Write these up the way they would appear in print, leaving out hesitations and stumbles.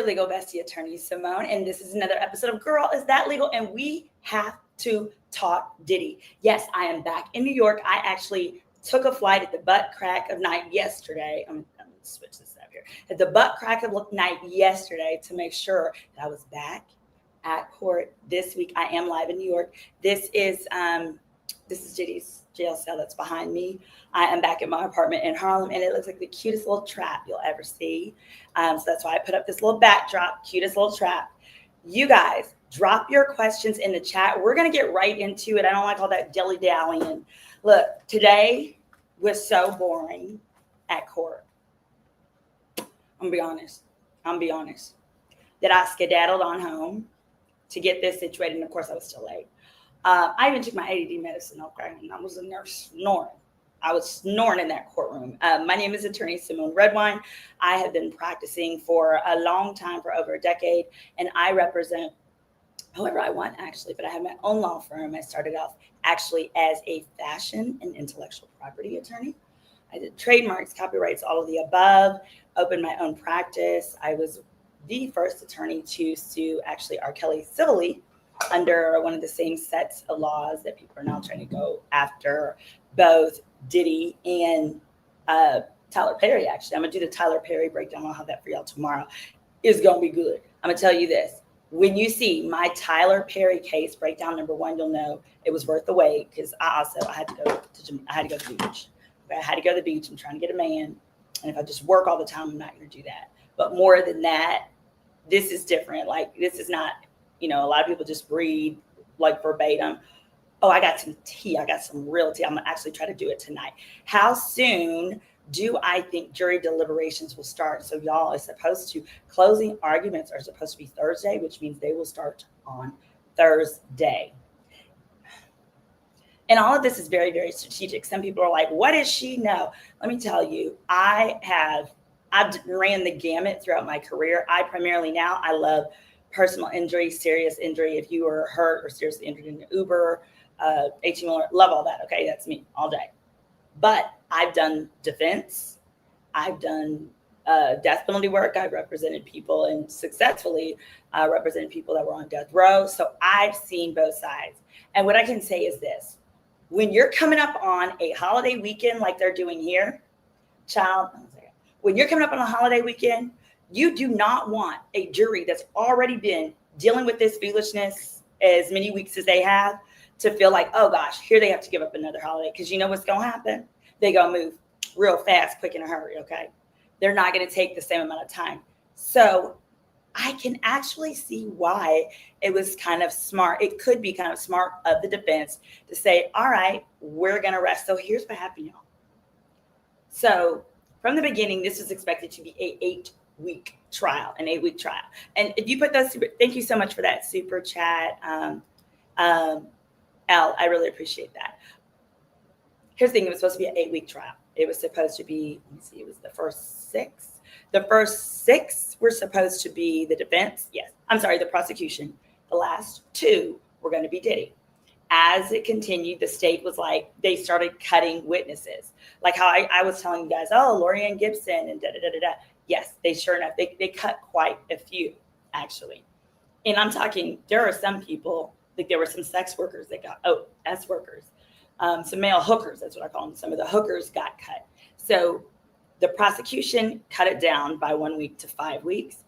your legal bestie, Attorney Symone, and this is another episode of Girl, Is That Legal? And we have to talk Diddy. Yes, I am back in New York. I actually took a flight at the butt crack of night yesterday. I'm going to switch this up here. At the butt crack of night yesterday to make sure that I was back at court this week. I am live in New York. This is Diddy's jail cell that's behind me. I am back at my apartment in Harlem, and it looks like the cutest little trap you'll ever see. So that's why I put up this little backdrop, cutest little trap. You guys, drop your questions in the chat. We're going to get right into it. I don't like all that dilly-dallying. Look, today was so boring at court. I'm going to be honest. That I skedaddled on home to get this situated, and of course I was still late. I even took my ADD medicine, okay, and I was in there snoring. I was snoring in that courtroom. My name is Attorney Symone Redwine. I have been practicing for a long time, for over a decade, and I represent whoever I want, actually, but I have my own law firm. I started off actually as a fashion and intellectual property attorney. I did trademarks, copyrights, all of the above, opened my own practice. I was the first attorney to sue actually R. Kelly civilly under one of the same sets of laws that people are now trying to go after both Diddy and Tyler Perry. Actually, I'm gonna do the Tyler Perry breakdown. I'll have that for y'all tomorrow. It's gonna be good. I'm gonna tell you this: when you see my Tyler Perry case breakdown number one, you'll know it was worth the wait, because I had to go to the beach. I had to go to the beach. I'm trying to get a man, and if I just work all the time, I'm not gonna do that. But more than that, this is different. Like, this is not, a lot of people just read like verbatim. Oh, I got some tea. I got some real tea. I'm going to actually try to do it tonight. How soon do I think jury deliberations will start? So y'all, closing arguments are supposed to be Thursday, which means they will start on Thursday. And all of this is very, very strategic. Some people are like, what does she know? Let me tell you, I've ran the gamut throughout my career. I love personal injury, serious injury. If you were hurt or seriously injured in an Uber, 18-wheeler, love all that. Okay, that's me all day. But I've done defense. I've done death penalty work. I've represented people and successfully represented people that were on death row. So I've seen both sides. And what I can say is this: when you're coming up on a holiday weekend like they're doing here, when you're coming up on a holiday weekend, you do not want a jury that's already been dealing with this foolishness as many weeks as they have to feel like, oh gosh, here they have to give up another holiday. Because you know what's going to happen? They're going to move real fast, quick, in a hurry, okay? They're not going to take the same amount of time. So I can actually see why it was kind of smart. It could be kind of smart of the defense to say, all right, we're going to rest. So here's what happened, y'all. So from the beginning, this was expected to be an 8-week trial. And if you put those, thank you so much for that super chat, Al, I really appreciate that. Here's the thing: it was supposed to be an 8-week trial. It was supposed to be, it was the first 6. The first 6 were supposed to be the defense. The prosecution. The last 2 were going to be Diddy. As it continued, the state was like, they started cutting witnesses. Like how I was telling you guys, Lorianne Gibson and da-da-da-da-da. Yes, they sure enough, they cut quite a few, actually. And I'm talking, there are some people, like there were some sex workers that got, S workers, some male hookers, that's what I call them. Some of the hookers got cut. So the prosecution cut it down by 1 week to 5 weeks.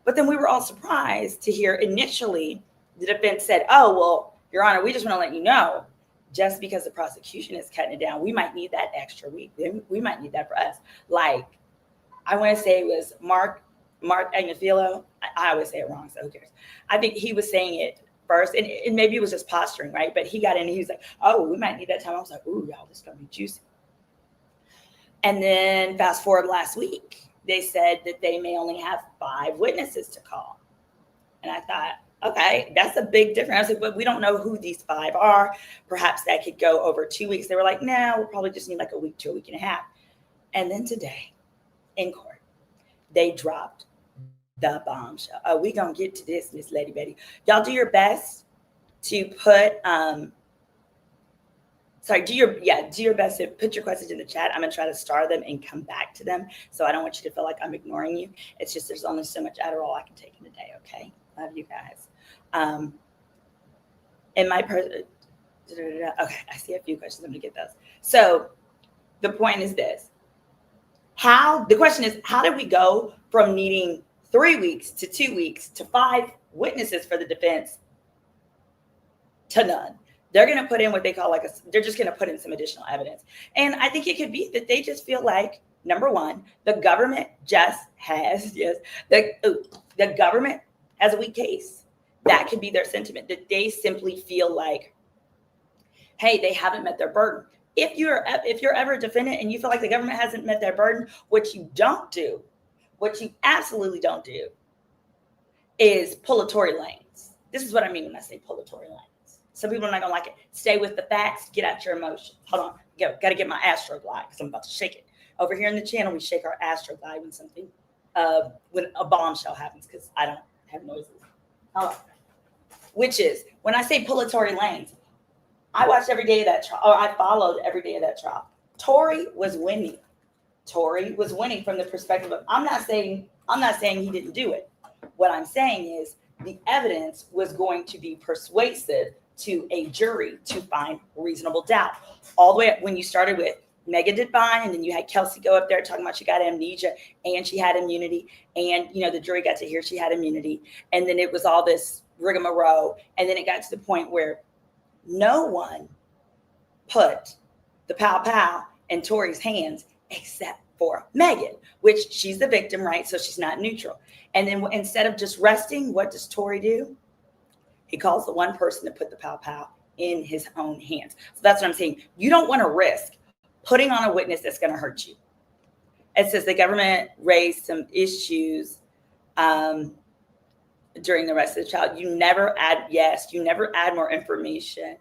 But then we were all surprised to hear initially the defense said, Your Honor, we just want to let you know, just because the prosecution is cutting it down, we might need that extra week. We might need that for us. Like, I want to say it was Mark Agnafilo. I always say it wrong, so who cares? I think he was saying it first, and maybe it was just posturing, right? But he got in and he was like, we might need that time. I was like, ooh, y'all, this is going to be juicy. And then fast forward last week, they said that they may only have 5 witnesses to call. And I thought, okay, that's a big difference. I was like, but we don't know who these 5 are. Perhaps that could go over 2 weeks. They were like, no, we'll probably just need like a week to a week and a half. And then today in court, they dropped the bombshell. We gonna get to this, Miss Lady Betty. Y'all do your best to put Sorry, do your best to put your questions in the chat. I'm gonna try to star them and come back to them. So I don't want you to feel like I'm ignoring you. It's just there's only so much Adderall I can take in a day. Okay, love you guys. In my okay, I see a few questions. I'm gonna get those. So the point is this: the question is, how did we go from needing 3 weeks to 2 weeks to 5 witnesses for the defense to none? They're going to put in what they call they're just going to put in some additional evidence. And I think it could be that they just feel like, number one, the government just has, the government has a weak case. That could be their sentiment, that they simply feel like, hey, they haven't met their burden. If you're ever a defendant and you feel like the government hasn't met their burden, what you absolutely don't do is pull a Tory Lanez. This is what I mean when I say pull a Tory Lanez. Some people are not gonna like it. Stay with the facts. Get out your emotions. Hold on. Got to get my Astroglide because I'm about to shake it. Over here in the channel, we shake our Astroglide when a bombshell happens because I don't have noises. Hold on. Which is when I say pull a Tory Lanez, I watched every day of that trial, or I followed every day of that trial. Tory was winning. Tory was winning from the perspective of I'm not saying he didn't do it. What I'm saying is the evidence was going to be persuasive to a jury to find reasonable doubt. All the way up when you started with Megan did fine, and then you had Kelsey go up there talking about she got amnesia and she had immunity, and the jury got to hear she had immunity, and then it was all this rigmarole, and then it got to the point where no one put the pow in Tory's hands except for Megan, which she's the victim, right? So she's not neutral. And then instead of just resting, what does Tory do? He calls the one person to put the pow in his own hands. So that's what I'm saying. You don't want to risk putting on a witness that's going to hurt you. It says the government raised some issues during the rest of the trial. You never add more information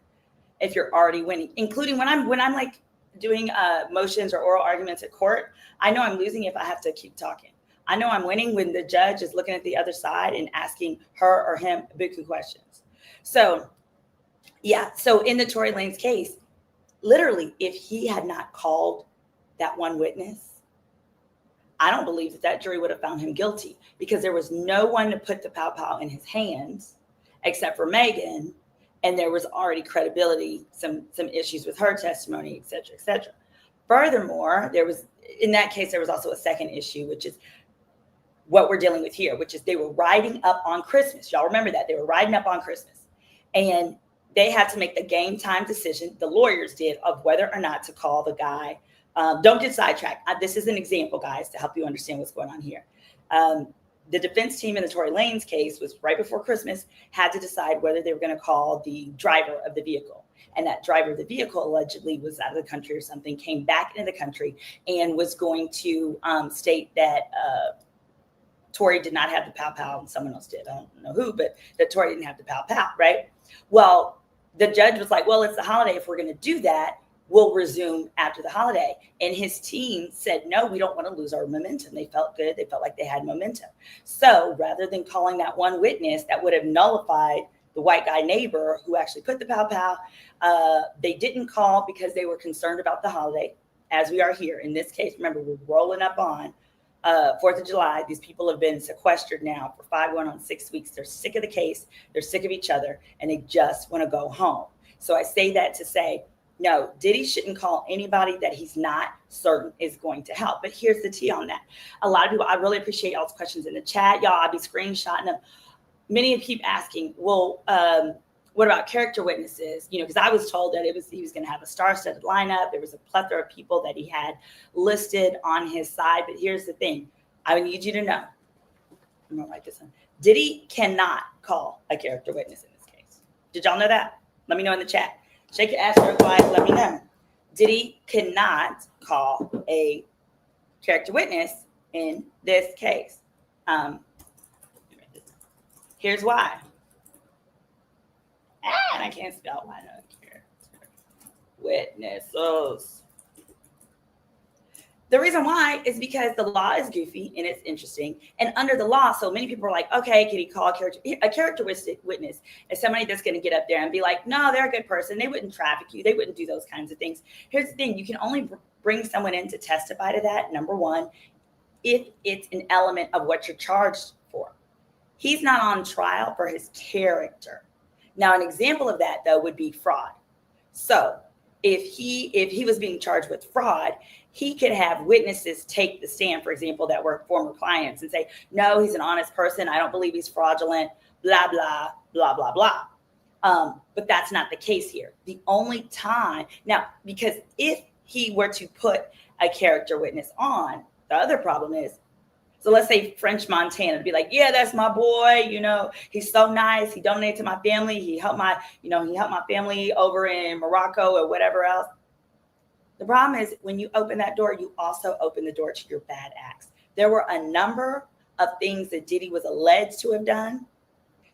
if you're already winning, including when I'm like doing motions or oral arguments at court. I know I'm losing if I have to keep talking. I know I'm winning when the judge is looking at the other side and asking her or him buku questions. So in the Tory Lanez case, literally, if he had not called that one witness, I don't believe that jury would have found him guilty, because there was no one to put the pow in his hands except for Megan, and there was already credibility, some issues with her testimony, et cetera, et cetera. Furthermore, in that case, there was also a second issue, which is what we're dealing with here, which is they were riding up on Christmas. Y'all remember that? They were riding up on Christmas. And they had to make the game time decision, the lawyers did, of whether or not to call the guy. Don't get sidetracked. This is an example, guys, to help you understand what's going on here. The defense team in the Tory Lanez case was right before Christmas, had to decide whether they were going to call the driver of the vehicle. And that driver of the vehicle allegedly was out of the country or something, came back into the country and was going to state that Tory did not have the pow and someone else did. I don't know who, but that Tory didn't have the pow, right? Well, the judge was like, well, it's the holiday. If we're going to do that, we'll resume after the holiday. And his team said, no, we don't want to lose our momentum. They felt good. They felt like they had momentum. So rather than calling that one witness that would have nullified the white guy neighbor who actually put the pow, they didn't call because they were concerned about the holiday, as we are here. In this case, remember, we're rolling up on 4th of July. These people have been sequestered now for 5 going on 6 weeks. They're sick of the case. They're sick of each other, and they just want to go home. So I say that to say, no, Diddy shouldn't call anybody that he's not certain is going to help. But here's the tea on that. A lot of people, I really appreciate y'all's questions in the chat. Y'all, I'll be screenshotting them. Many of you keep asking, well, what about character witnesses? Because I was told that he was going to have a star-studded lineup. There was a plethora of people that he had listed on his side. But here's the thing. I need you to know. I'm going to write this one. Diddy cannot call a character witness in this case. Did y'all know that? Let me know in the chat. Shake your ass real quiet. Let me know. Diddy cannot call a character witness in this case. Here's why. And I can't spell why not character witnesses. The reason why is because the law is goofy and it's interesting. And under the law, so many people are like, okay, can he call a characteristic witness as somebody that's going to get up there and be like, no, they're a good person. They wouldn't traffic you. They wouldn't do those kinds of things. Here's the thing. You can only bring someone in to testify to that, number one, if it's an element of what you're charged for. He's not on trial for his character. Now, an example of that, though, would be fraud. So if he was being charged with fraud, he could have witnesses take the stand, for example, that were former clients and say, no, he's an honest person. I don't believe he's fraudulent, blah, blah, blah, blah, blah. But that's not the case here. The only time now, because if he were to put a character witness on, the other problem is, so let's say French Montana to be like, yeah, that's my boy. You know, he's so nice. He donated to my family. He helped my family over in Morocco or whatever else. The problem is when you open that door, you also open the door to your bad acts. There were a number of things that Diddy was alleged to have done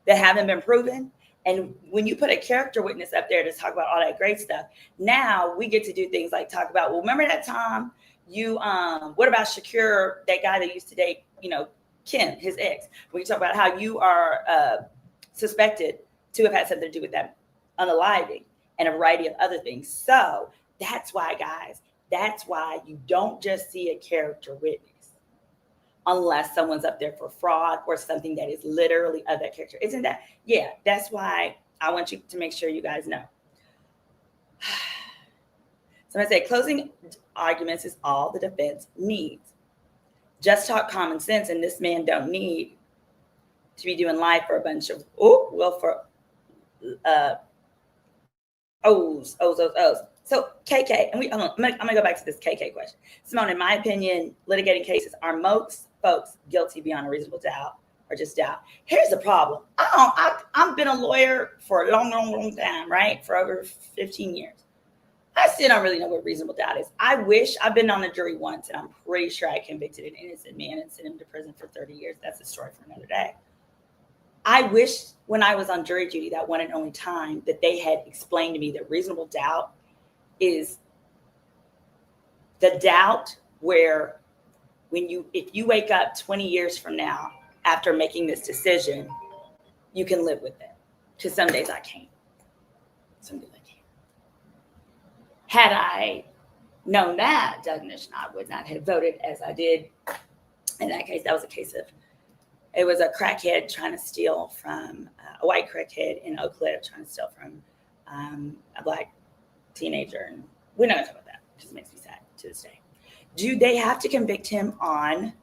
that haven't been proven. And when you put a character witness up there to talk about all that great stuff, now we get to do things like talk about, well, remember that time what about Shakur, that guy that used to date, Kim, his ex? We talk about how you are suspected to have had something to do with that unaliving and a variety of other things. So that's why, guys, you don't just see a character witness unless someone's up there for fraud or something that is literally of that character. Isn't that? Yeah, that's why I want you to make sure you guys know. So I say closing arguments is all the defense needs. Just talk common sense, and this man don't need to be doing life for a bunch of O's. So KK, and I'm gonna go back to this KK question. Symone, in my opinion, litigating cases are most folks guilty beyond a reasonable doubt or just doubt. Here's the problem. I've been a lawyer for a long time, right? For over 15 years. I still don't really know what reasonable doubt is. I wish I've been on a jury once, and I'm pretty sure I convicted an innocent man and sent him to prison for 30 years. That's a story for another day. I wish when I was on jury duty that one and only time that they had explained to me that reasonable doubt is the doubt where if you wake up 20 years from now after making this decision, you can live with it. Because some days I can't. Some days I can't. Had I known that, Doug Nish and I would not have voted as I did. In that case, that was a case of, it was a crackhead trying to steal from, a white crackhead in Oak Cliff trying to steal from a black teenager. And we're not going to talk about that. It just makes me sad to this day. Do they have to convict him on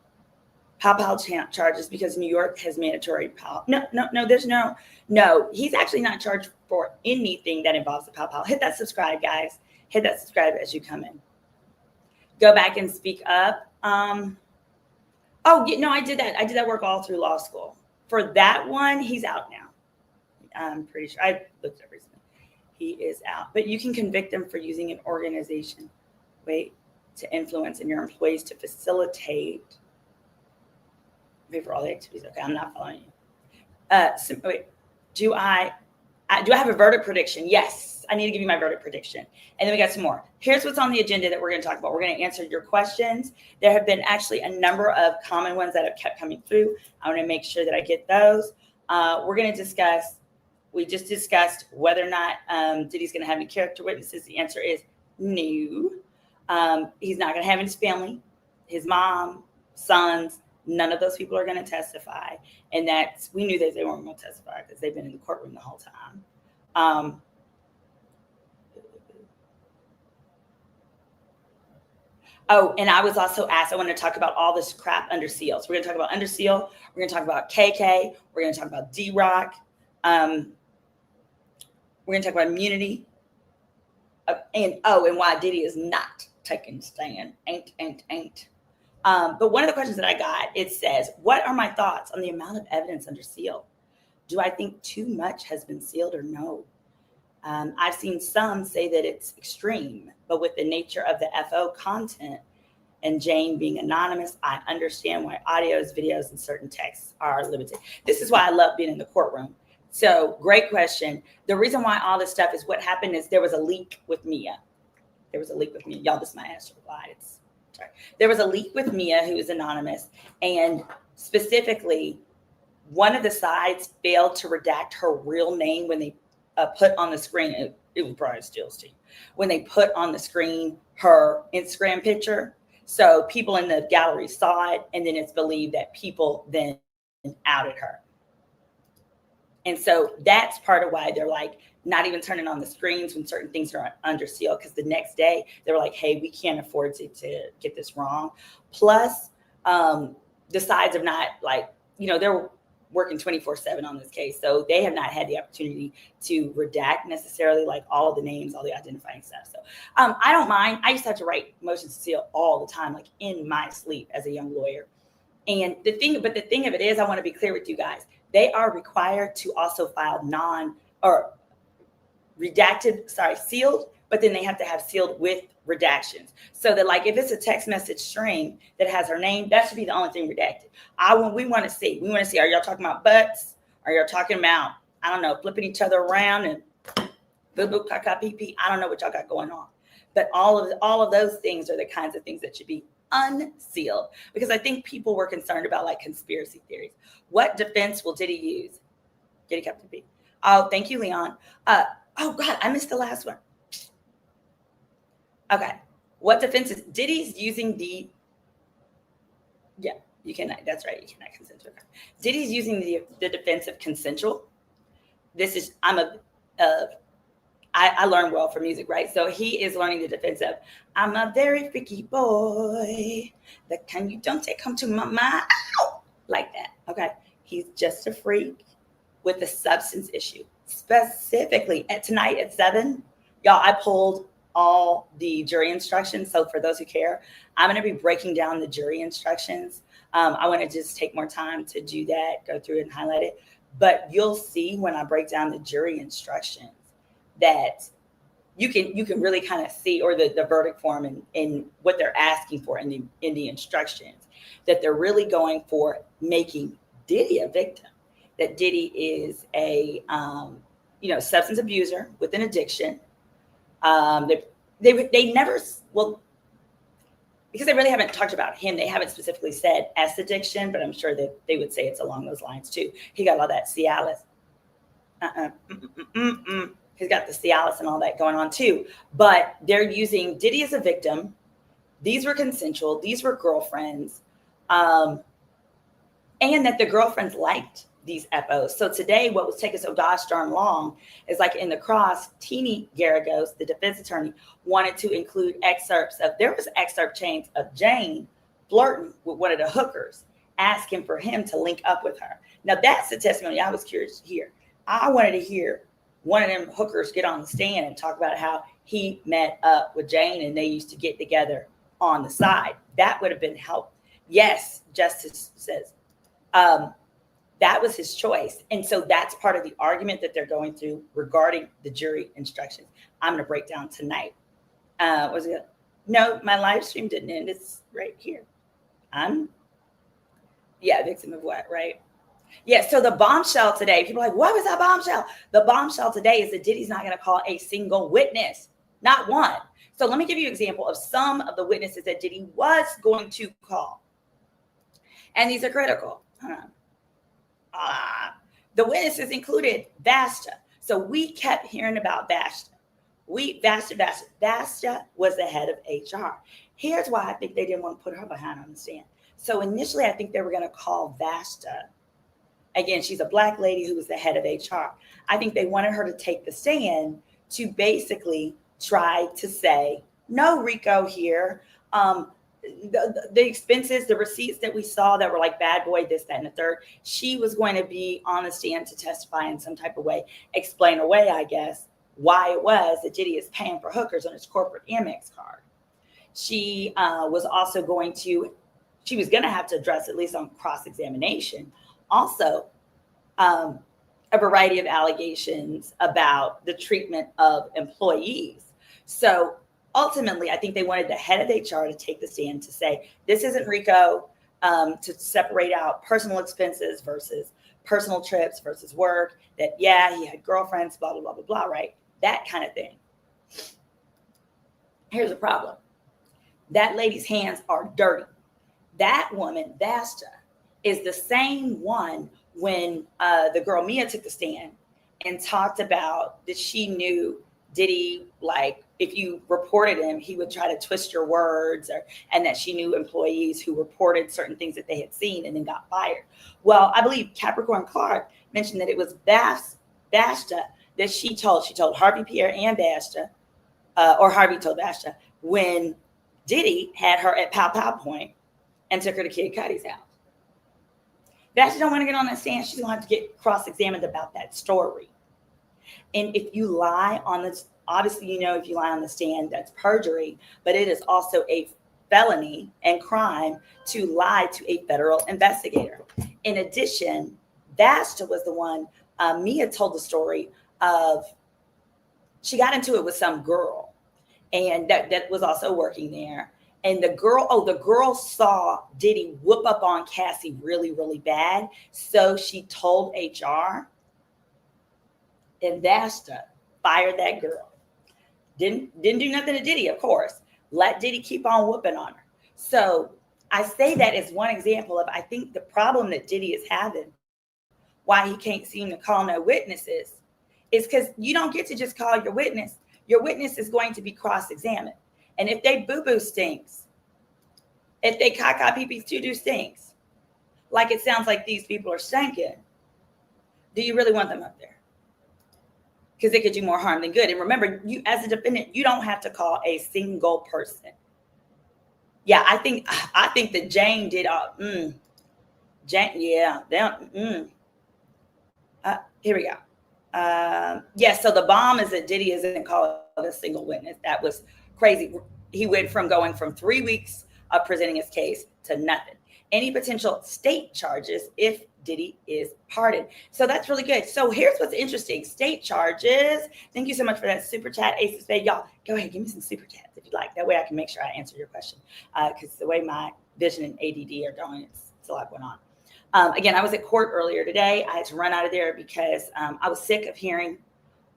pow charges because New York has mandatory pow? No, there's no. He's actually not charged for anything that involves the pow. Hit that subscribe, guys. Hit that subscribe as you come in. Go back and speak up. I did that. I did that work all through law school. For that one, he's out now. I'm pretty sure. I looked up recently. He is out. But you can convict him for using an organization to influence in your employees to facilitate. Pay for all the activities. Okay, I'm not following you. Do I have a verdict prediction? Yes. I need to give you my verdict prediction. And then we got some more. Here's what's on the agenda that we're going to talk about. We're going to answer your questions. There have been actually a number of common ones that have kept coming through. I want to make sure that I get those. We're going to discuss, we just discussed whether or not Diddy's going to have any character witnesses. The answer is no. He's not going to have his family, his mom, sons. None of those people are going to testify. And we knew that they weren't going to testify because they've been in the courtroom the whole time. And I was also asked, I want to talk about all this crap under seal. So we're going to talk about under seal. We're going to talk about KK. We're going to talk about D-Rock. We're going to talk about immunity. And why Diddy is not taking stand. Ain't. But one of the questions that I got, it says, what are my thoughts on the amount of evidence under seal? Do I think too much has been sealed or no? I've seen some say that it's extreme, but with the nature of the FO content and Jane being anonymous, I understand why audios, videos, and certain texts are limited. This is why I love being in the courtroom. So great question. The reason why all this stuff is what happened is there was a leak with Mia. Y'all, this is my ass to lie. It's There was a leak with Mia, who is anonymous, and specifically, one of the sides failed to redact her real name when they put on the screen. It was Brian Steele's team when they put on the screen her Instagram picture. So people in the gallery saw it, and then it's believed that people then outed her. And so that's part of why they're like not even turning on the screens when certain things are under seal, because the next day they were like, hey, we can't afford to get this wrong. Plus, the sides have not, like, they're working 24/7 on this case. So they have not had the opportunity to redact necessarily like all of the names, all the identifying stuff. So I don't mind. I used to have to write motions to seal all the time, like in my sleep as a young lawyer. And the thing of it is, I want to be clear with you guys. They are required to also file sealed, but then they have to have sealed with redactions. So that, like, if it's a text message string that has her name, that should be the only thing redacted. We want to see, are y'all talking about butts? Are y'all talking about, I don't know, flipping each other around and boo boo caca pee pee? I don't know what y'all got going on. But all of those things are the kinds of things that should be unsealed, because I think people were concerned about like conspiracy theories. What defense will Diddy use? Diddy Captain B. Oh, thank you, Leon. Oh God, I missed the last one. Okay. What defense is Diddy's using you cannot, that's right. You cannot consent to it. Diddy's using the defense of consensual. I learn well from music, right? So he is learning the defense of, I'm a very freaky boy. The kind you don't take home to mama. Ow! Like that. Okay. He's just a freak with a substance issue. Specifically tonight at 7, y'all, I pulled all the jury instructions. So for those who care, I'm going to be breaking down the jury instructions. I want to just take more time to do that, go through it and highlight it. But you'll see when I break down the jury instructions that you can really kind of see, or the verdict form and what they're asking for in the instructions, that they're really going for making Diddy a victim, that Diddy is a substance abuser with an addiction. They never, well, because they really haven't talked about him, they haven't specifically said S addiction, but I'm sure that they would say it's along those lines too. He got all that Cialis. He's got the Cialis and all that going on too. But they're using Diddy as a victim. These were consensual. These were girlfriends. And that the girlfriends liked these FOs. So today, what was taking so gosh darn long is, like, in the cross, Teeny Garagos, the defense attorney, wanted to include there was excerpt chains of Jane flirting with one of the hookers, asking for him to link up with her. Now, that's the testimony I was curious to hear. I wanted to hear one of them hookers get on the stand and talk about how he met up with Jane and they used to get together on the side. That would have been helpful. Yes, Justice says. That was his choice. And so that's part of the argument that they're going through regarding the jury instructions. I'm going to break down tonight. No, my live stream didn't end. It's right here. Victim of what, right? Yeah, so the bombshell today, people are like, what was that bombshell? The bombshell today is that Diddy's not going to call a single witness, not one. So let me give you an example of some of the witnesses that Diddy was going to call. And these are critical. The witnesses included Vasta. So we kept hearing about Vasta. Vasta was the head of HR. Here's why I think they didn't want to put her behind on the stand. So initially, I think they were going to call Vasta. Again, she's a Black lady who was the head of HR. I think they wanted her to take the stand to basically try to say, no, Rico here. The expenses, the receipts that we saw that were like bad boy, this, that, and the third, she was going to be on the stand to testify in some type of way, explain away, I guess, why it was that Diddy is paying for hookers on his corporate Amex card. She was going to have to address, at least on cross-examination, also a variety of allegations about the treatment of employees. So ultimately, I think they wanted the head of HR to take the stand to say, this isn't Rico, to separate out personal expenses versus personal trips versus work, that, yeah, he had girlfriends, blah, blah, blah, blah, blah, right? That kind of thing. Here's the problem. That lady's hands are dirty. That woman, Vasta, is the same one when the girl Mia took the stand and talked about that she knew Diddy, like if you reported him, he would try to twist your words, and that she knew employees who reported certain things that they had seen and then got fired. Well, I believe Capricorn Clark mentioned that it was Vasta that she told Harvey Pierre and Vasta, or Harvey told Vasta when Diddy had her at Pow Pow Point and took her to Kid Cudi's house. Vasta don't want to get on that stand. She's going to have to get cross-examined about that story. And if you lie on this, obviously, if you lie on the stand, that's perjury, but it is also a felony and crime to lie to a federal investigator. In addition, Vasta was the one, Mia told the story of, she got into it with some girl, and that was also working there. And the girl saw Diddy whoop up on Cassie really, really bad. So she told HR, and Vasta fired that girl. Didn't do nothing to Diddy, of course. Let Diddy keep on whooping on her. So I say that as one example of, I think the problem that Diddy is having, why he can't seem to call no witnesses, is because you don't get to just call your witness. Your witness is going to be cross-examined. And if they boo-boo stinks, if they caca pee-pee doo-doo stinks, like it sounds like these people are stinking, do you really want them up there? Because they could do more harm than good. And remember, you as a defendant, you don't have to call a single person. Yeah, I think that Jane did. Jane, yeah. Here we go. Yes, so the bomb is that Diddy isn't called a single witness. That was crazy. He went from going from 3 weeks of presenting his case to nothing. Any potential state charges if Diddy is pardoned. So that's really good. So here's what's interesting. State charges. Thank you so much for that super chat, Ace of Spades. Y'all, go ahead, give me some super chats if you like. That way I can make sure I answer your question. Because the way my vision and ADD are going, it's a lot going on. Again, I was at court earlier today. I had to run out of there because I was sick of hearing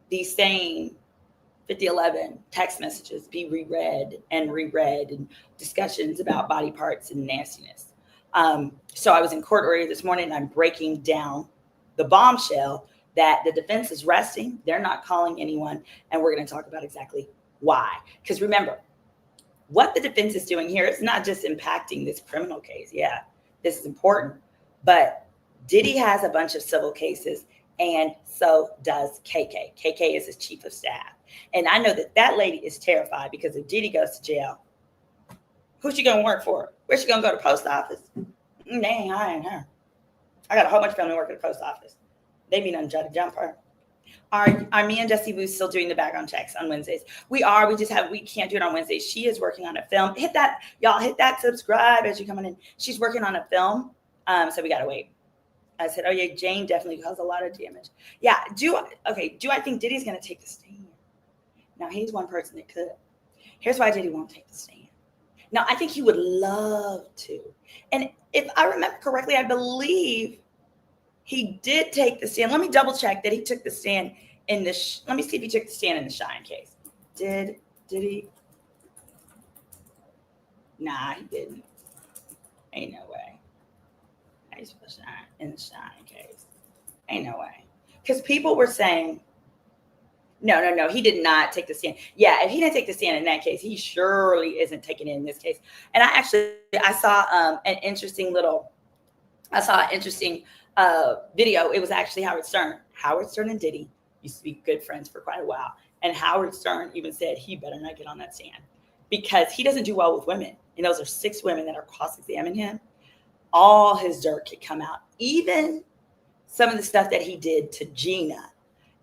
these same 5011 text messages be reread and discussions about body parts and nastiness. So I was in court earlier this morning and I'm breaking down the bombshell that the defense is resting. They're not calling anyone. And we're going to talk about exactly why. Because remember, what the defense is doing here is not just impacting this criminal case. Yeah, this is important. But Diddy has a bunch of civil cases, and so does KK. KK is his chief of staff. And I know that lady is terrified because if Diddy goes to jail, who's she going to work for? Where's she going to go to post office? Dang, I ain't her. I got a whole bunch of family working at the post office. They be done try to jump her. Are me and Jesse Boo still doing the background checks on Wednesdays? We are. We can't do it on Wednesdays. She is working on a film. Hit that subscribe as you're coming in. She's working on a film. So we got to wait. I said, oh yeah, Jane definitely caused a lot of damage. Yeah. Do I think Diddy's going to take the stand? Now, he's one person that could. Here's why Diddy won't take the stand. Now, I think he would love to. And if I remember correctly, I believe he did take the stand. Let me double check that he took the stand in the, let me see if he took the stand in the Shine case. Did he? Nah, he didn't. Ain't no way. He's in the Shine case. Ain't no way. Because people were saying, no, he did not take the stand. Yeah, if he didn't take the stand in that case, he surely isn't taking it in this case. And I saw an interesting video. It was actually Howard Stern. Howard Stern and Diddy used to be good friends for quite a while. And Howard Stern even said he better not get on that stand because he doesn't do well with women. And those are 6 women that are cross-examining him. All his dirt could come out. Even some of the stuff that he did to Gina.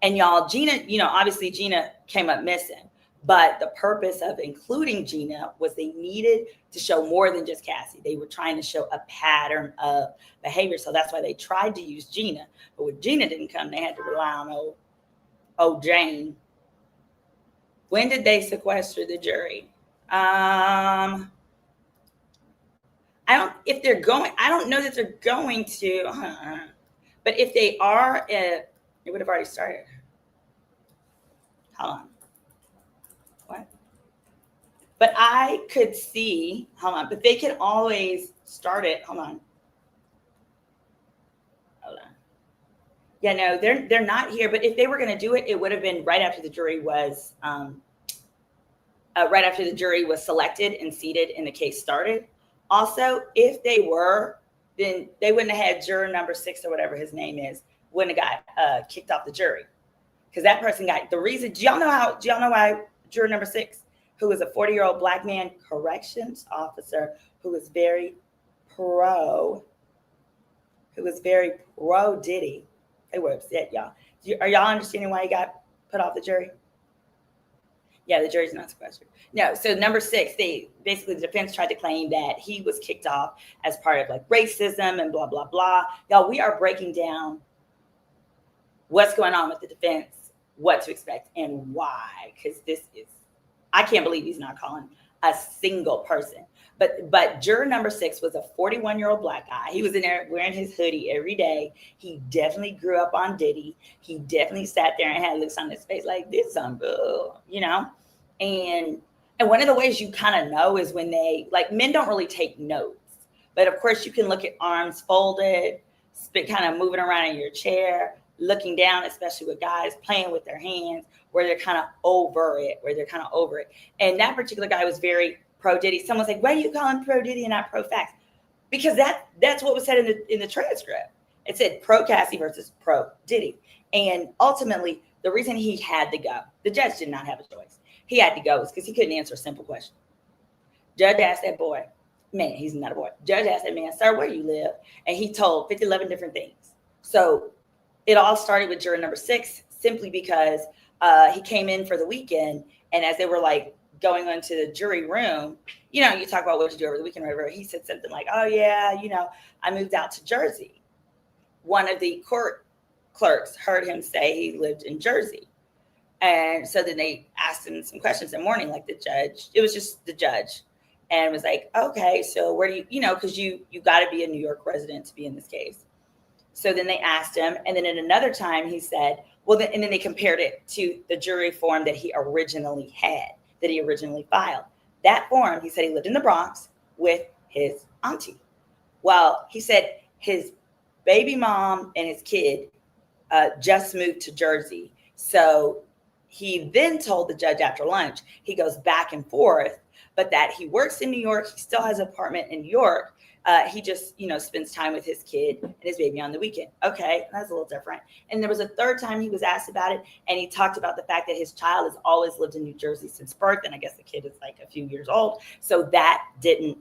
And y'all, Gina, obviously Gina came up missing. But the purpose of including Gina was they needed to show more than just Cassie. They were trying to show a pattern of behavior. So that's why they tried to use Gina. But when Gina didn't come, they had to rely on old Jane. When did they sequester the jury? I don't know that they're going to. But if they are, it would have already started. Hold on. What? But I could see, hold on, but they can always start it. Hold on. Yeah, no, they're not here. But if they were going to do it, it would have been right after the jury was selected and seated and the case started. Also, if they were, then they wouldn't have had juror number 6 or whatever his name is, wouldn't have got kicked off the jury, because that person got the reason. Do y'all know why juror number 6, who was a 40-year-old black man corrections officer who was very pro Diddy? They were upset, y'all. Are y'all understanding why he got put off the jury? Yeah, the jury's not sequestered. No, so number 6, the defense tried to claim that he was kicked off as part of like racism and blah, blah, blah. Y'all, we are breaking down what's going on with the defense, what to expect, and why. Because I can't believe he's not calling a single person. But juror number 6 was a 41-year-old black guy. He was in there wearing his hoodie every day. He definitely grew up on Diddy. He definitely sat there and had looks on his face like, this is unreal, you know? And one of the ways you kind of know is when men don't really take notes. But of course, you can look at arms folded, kind of moving around in your chair, looking down, especially with guys playing with their hands, where they're kind of over it. And that particular guy was very pro Diddy. Someone's like, why are you calling pro Diddy and not pro facts? Because that's what was said in the transcript. It said pro Cassie versus pro Diddy. And ultimately, the reason he had to go, the judge did not have a choice. He had to go was because he couldn't answer a simple question. Judge asked that boy, man, he's not a boy. Judge asked that man, sir, where do you live? And he told 11 different things. So it all started with juror number 6, simply because he came in for the weekend. And as they were like going into the jury room, you talk about what you do over the weekend or whatever. He said something like, oh yeah, I moved out to Jersey. One of the court clerks heard him say he lived in Jersey. And so then they asked him some questions in the morning, like the judge. It was just the judge. And was like, okay, so where do you, because you got to be a New York resident to be in this case. So then they asked him. And then at another time he said, well, and then they compared it to the jury form that he originally filed. That form, he said he lived in the Bronx with his auntie. Well, he said his baby mom and his kid just moved to Jersey. So he then told the judge after lunch, he goes back and forth, but that he works in New York. He still has an apartment in New York. He just, spends time with his kid and his baby on the weekend. Okay, that's a little different. And there was a third time he was asked about it, and he talked about the fact that his child has always lived in New Jersey since birth, and I guess the kid is like a few years old. So that didn't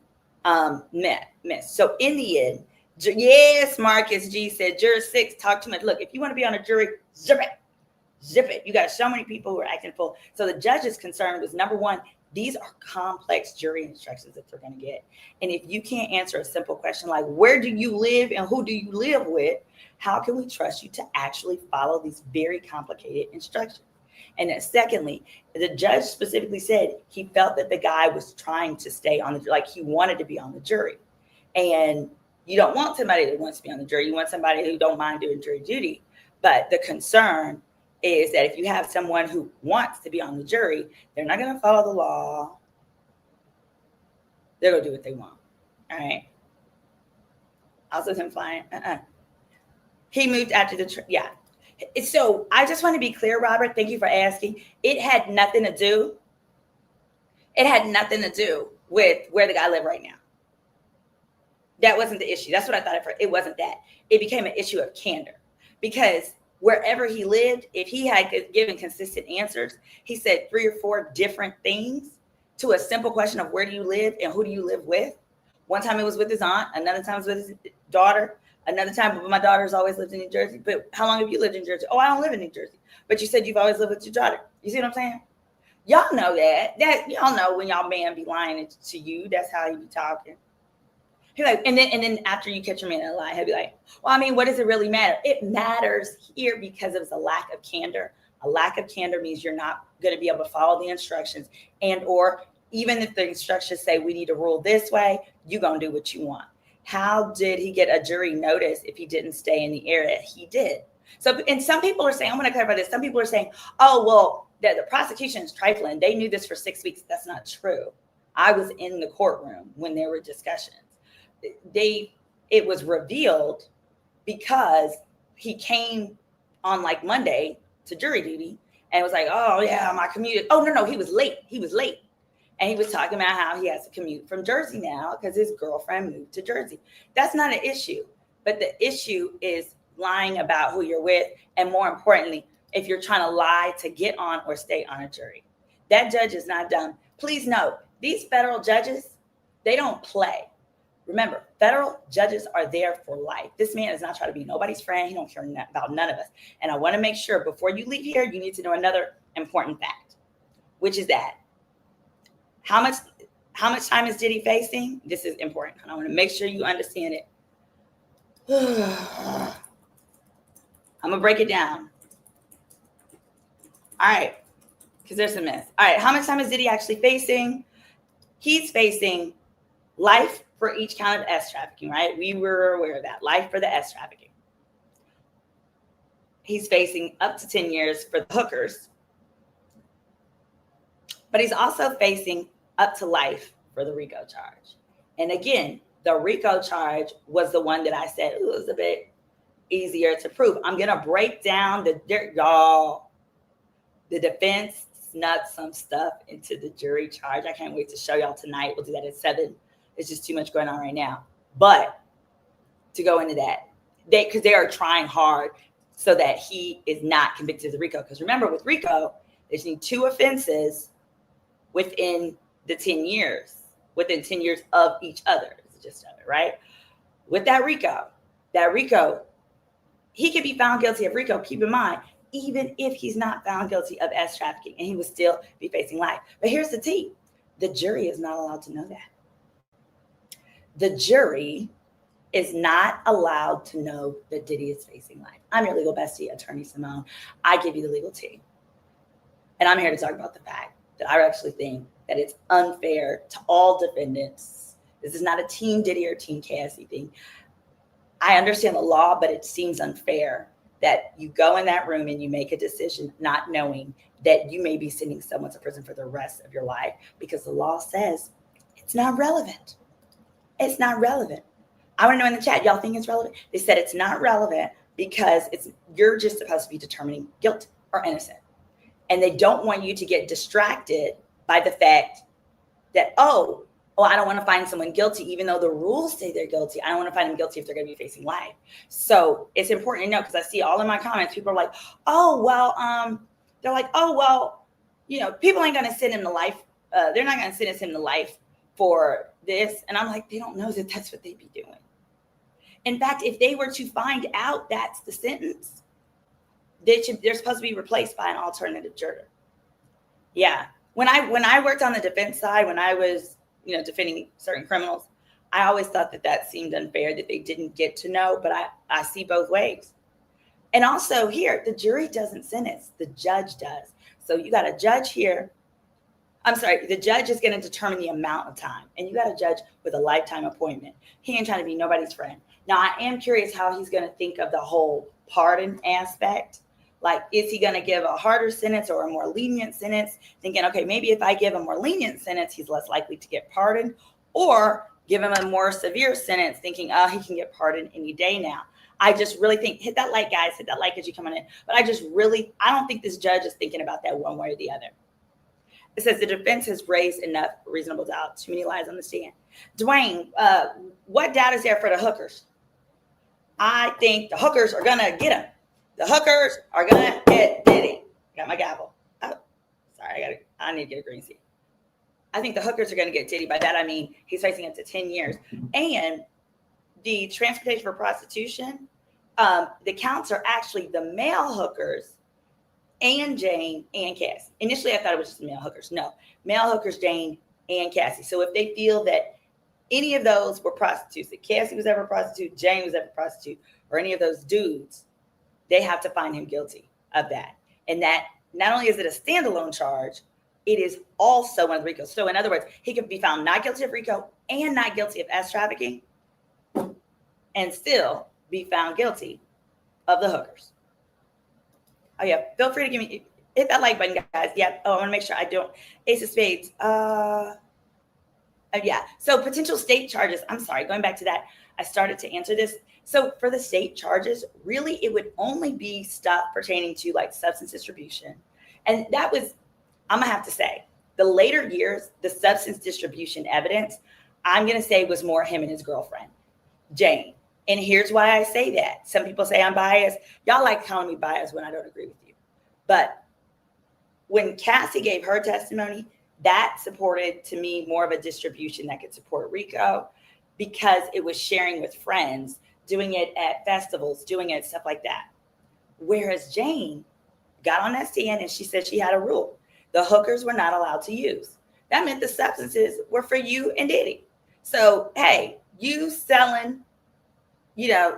miss. So in the end, yes, Marcus G said, juror 6 talked too much. Look, if you want to be on a jury, zip it. You got so many people who are acting full. So the judge's concern was, number 1, these are complex jury instructions that they're going to get. And if you can't answer a simple question like, where do you live and who do you live with? How can we trust you to actually follow these very complicated instructions? And then secondly, the judge specifically said he felt that the guy was trying to stay on like he wanted to be on the jury. And you don't want somebody that wants to be on the jury. You want somebody who don't mind doing jury duty. But the concern is that if you have someone who wants to be on the jury, they're not going to follow the law. They're going to do what they want. All right. Also him flying. He moved after yeah. So I just want to be clear, Robert. Thank you for asking. It had nothing to do with where the guy lived right now. That wasn't the issue. That's what I thought it wasn't that. It became an issue of candor, because wherever he lived, if he had given consistent answers, he said 3 or 4 different things to a simple question of where do you live and who do you live with. One time it was with his aunt, another time it was with his daughter, another time my daughter's always lived in New Jersey. But how long have you lived in Jersey? Oh, I don't live in New Jersey. But you said you've always lived with your daughter. You see what I'm saying? Y'all know that y'all know when y'all man be lying to you, that's how he be talking. He's like, and then after you catch your man in a lie, he'll be like, well, I mean, what does it really matter? It matters here because it's a lack of candor. A lack of candor means you're not going to be able to follow the instructions, and or even if the instructions say we need to rule this way, you're going to do what you want. How did he get a jury notice if he didn't stay in the area? He did. So, and some people are saying, I'm going to clarify this. Some people are saying, oh, well, the prosecution is trifling. They knew this for 6 weeks. That's not true. I was in the courtroom when there were discussions. It was revealed because he came on like Monday to jury duty and was like, oh yeah, my commute. Oh no, he was late. And he was talking about how he has to commute from Jersey now because his girlfriend moved to Jersey. That's not an issue. But the issue is lying about who you're with. And more importantly, if you're trying to lie to get on or stay on a jury. That judge is not dumb. Please note, these federal judges, they don't play. Remember, federal judges are there for life. This man is not trying to be nobody's friend. He don't care about none of us. And I want to make sure before you leave here, you need to know another important fact, which is that how much time is Diddy facing? This is important. And I want to make sure you understand it. I'm going to break it down. All right. Because there's a mess. All right. How much time is Diddy actually facing? He's facing life for each count of S trafficking, right? We were aware of that. Life for the S trafficking. He's facing up to 10 years for the hookers. But he's also facing up to life for the RICO charge. And again, the RICO charge was the one that I said it was a bit easier to prove. I'm going to break down y'all. The defense snuck some stuff into the jury charge. I can't wait to show y'all tonight. We'll do that at 7. It's just too much going on right now. But to go into that, because they are trying hard so that he is not convicted of the RICO. Because remember, with RICO, they just need 2 offenses within the 10 years, within 10 years of each other. It's just of it, right? With that RICO, he could be found guilty of RICO. Keep in mind, even if he's not found guilty of S trafficking, and he would still be facing life. But here's the tea. The jury is not allowed to know that. The jury is not allowed to know that Diddy is facing life. I'm your legal bestie, Attorney Symone. I give you the legal tea. And I'm here to talk about the fact that I actually think that it's unfair to all defendants. This is not a Team Diddy or Team Cassie thing. I understand the law, but it seems unfair that you go in that room and you make a decision not knowing that you may be sending someone to prison for the rest of your life because the law says it's not relevant. It's not relevant. I want to know in the chat, y'all think it's relevant? They said it's not relevant because you're just supposed to be determining guilt or innocent. And they don't want you to get distracted by the fact that, oh, I don't want to find someone guilty, even though the rules say they're guilty. I don't want to find them guilty if they're going to be facing life. So it's important to know, because I see all in my comments, people are like, they're like, people ain't going to send him to life. They're not going to sentence him to life for this. And I'm like, they don't know that that's what they'd be doing. In fact, if they were to find out that's the sentence, they're supposed to be replaced by an alternative juror. Yeah. When I worked on the defense side, when I was, defending certain criminals, I always thought that seemed unfair that they didn't get to know, but I see both ways. And also here, the jury doesn't sentence, the judge does. So you got a judge here. The judge is going to determine the amount of time, and you got a judge with a lifetime appointment. He ain't trying to be nobody's friend. Now, I am curious how he's going to think of the whole pardon aspect. Like, is he going to give a harder sentence or a more lenient sentence? Thinking, okay, maybe if I give a more lenient sentence, he's less likely to get pardoned, or give him a more severe sentence, thinking, he can get pardoned any day now. I just really think, hit that like, guys, hit that like as you come on in. But I don't think this judge is thinking about that one way or the other. It says the defense has raised enough reasonable doubt. Too many lies on the stand. Dwayne, what doubt is there for the hookers? I think the hookers are going to get him. The hookers are going to get Diddy. Got my gavel. Oh, sorry, I need to get a green seat. I think the hookers are going to get Diddy. By that, I mean he's facing up to 10 years. And the transportation for prostitution, the counts are actually the male hookers and Jane and Cassie. Initially, I thought it was just male hookers. No, male hookers, Jane and Cassie. So if they feel that any of those were prostitutes, that Cassie was ever a prostitute, Jane was ever a prostitute, or any of those dudes, they have to find him guilty of that. And that not only is it a standalone charge, it is also one of the RICO. So in other words, he could be found not guilty of RICO and not guilty of S trafficking and still be found guilty of the hookers. Oh yeah, feel free to hit that like button, guys. Yeah, I want to make sure I don't. Ace of Spades. Yeah. So potential state charges. I'm sorry, going back to that, I started to answer this. So for the state charges, really, it would only be stuff pertaining to like substance distribution. And that was, I'm going to have to say, the later years, the substance distribution evidence, I'm going to say was more him and his girlfriend, Jane. And here's why I say that. Some people say I'm biased. Y'all like calling me biased when I don't agree with you. But when Cassie gave her testimony, that supported to me more of a distribution that could support RICO because it was sharing with friends, doing it at festivals, doing it, stuff like that. Whereas Jane got on that stand and she said she had a rule. The hookers were not allowed to use. That meant the substances were for you and Diddy. So, hey, you selling,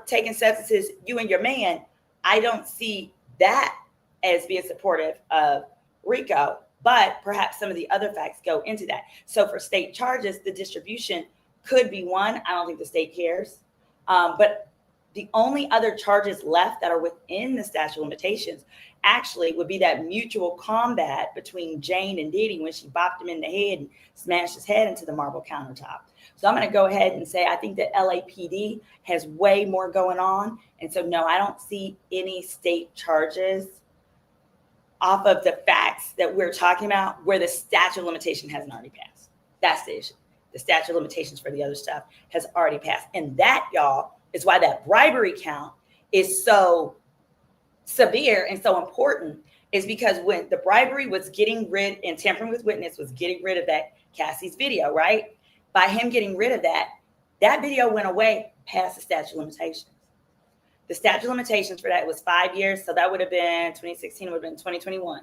taking substances, you and your man, I don't see that as being supportive of RICO, but perhaps some of the other facts go into that. So for state charges, the distribution could be one. I don't think the state cares. But the only other charges left that are within the statute of limitations actually would be that mutual combat between Jane and Diddy when she bopped him in the head and smashed his head into the marble countertop. So I'm going to go ahead and say I think that LAPD has way more going on. And so, no, I don't see any state charges off of the facts that we're talking about where the statute of limitation hasn't already passed. That's the issue. The statute of limitations for the other stuff has already passed. And that, y'all, is why that bribery count is so severe and so important, is because when the bribery was getting rid and tampering with witness was getting rid of that Cassie's video, right? By him getting rid of that, that video went away past the statute of limitations. The statute of limitations for that was 5 years. So that would have been 2016, would have been 2021.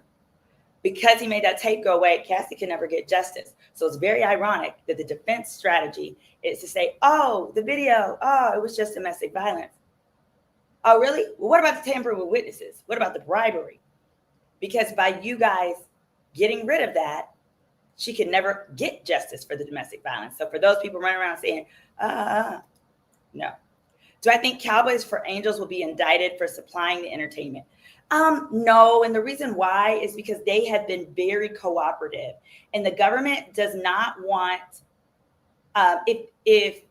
Because he made that tape go away, Cassie can never get justice. So it's very ironic that the defense strategy is to say, oh, the video, oh, it was just domestic violence. Oh, really? Well, what about the tampering with witnesses? What about the bribery? Because by you guys getting rid of that, she could never get justice for the domestic violence. So for those people running around saying, no. Do I think Cowboys for Angels will be indicted for supplying the entertainment? No, and the reason why is because they have been very cooperative, and the government does not want, if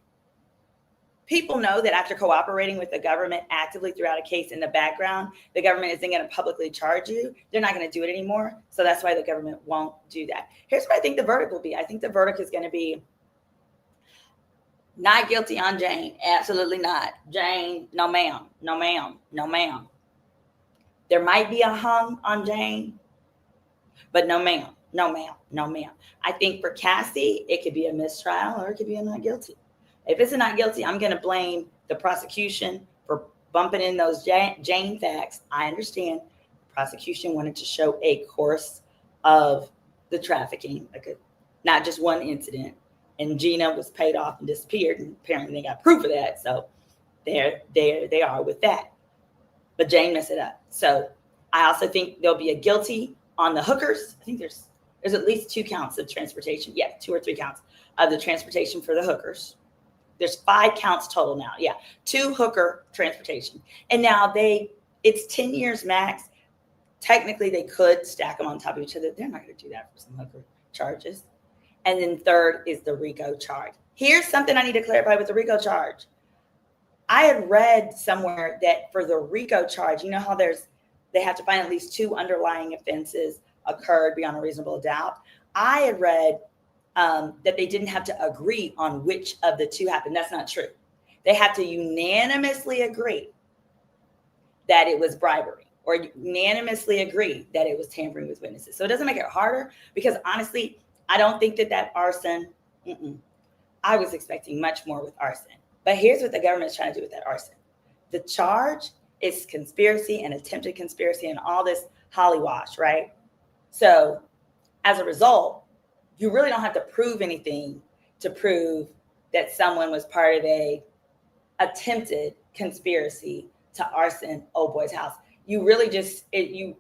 people know that after cooperating with the government actively throughout a case in the background, the government isn't going to publicly charge you, they're not going to do it anymore. So that's why the government won't do that. Here's what I think the verdict will be. I think the verdict is going to be not guilty on Jane. Absolutely not. Jane, no ma'am, no ma'am, no ma'am. There might be a hung on Jane, but no ma'am, no ma'am, no ma'am. I think for Cassie, it could be a mistrial or it could be a not guilty. If it's a not guilty, I'm going to blame the prosecution for bumping in those Jane facts. I understand the prosecution wanted to show a course of the trafficking, not just one incident. And Gina was paid off and disappeared, and apparently they got proof of that. So there they are with that. But Jane messed it up. So I also think there'll be a guilty on the hookers. I think there's at least 2 counts of transportation. Yeah, 2 or 3 counts of the transportation for the hookers. There's 5 counts total now. Yeah, 2 hooker transportation. And now it's 10 years max. Technically, they could stack them on top of each other. They're not going to do that for some hooker charges. And then third is the RICO charge. Here's something I need to clarify with the RICO charge. I had read somewhere that for the RICO charge, you know how they have to find at least 2 underlying offenses occurred beyond a reasonable doubt. I had read that they didn't have to agree on which of the 2 happened. That's not true. They have to unanimously agree that it was bribery or unanimously agree that it was tampering with witnesses. So it doesn't make it harder because honestly, I don't think that arson, I was expecting much more with arson. But here's what the government is trying to do with that arson. The charge is conspiracy and attempted conspiracy and all this hollywash, right? So as a result, you really don't have to prove anything to prove that someone was part of a attempted conspiracy to arson Old Boy's house. You really just, it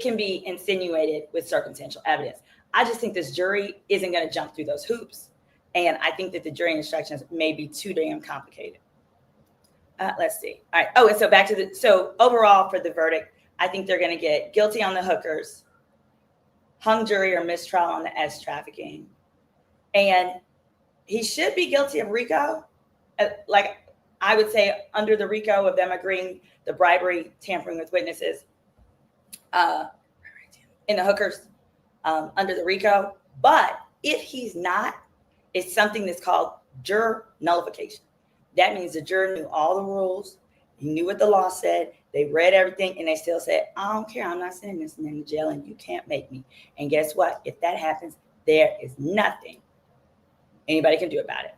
can be insinuated with circumstantial evidence. I just think this jury isn't going to jump through those hoops. And I think that the jury instructions may be too damn complicated. Let's see. All right. Oh, and so so overall for the verdict, I think they're going to get guilty on the hookers, hung jury or mistrial on the S trafficking. And he should be guilty of RICO. Like I would say under the RICO of them agreeing the bribery, tampering with witnesses, in the hookers, under the RICO. But if he's not, it's something that's called juror nullification. That means the juror knew all the rules, he knew what the law said, they read everything, and they still said, I don't care, I'm not sending this man to jail, and you can't make me. And guess what? If that happens, there is nothing anybody can do about it.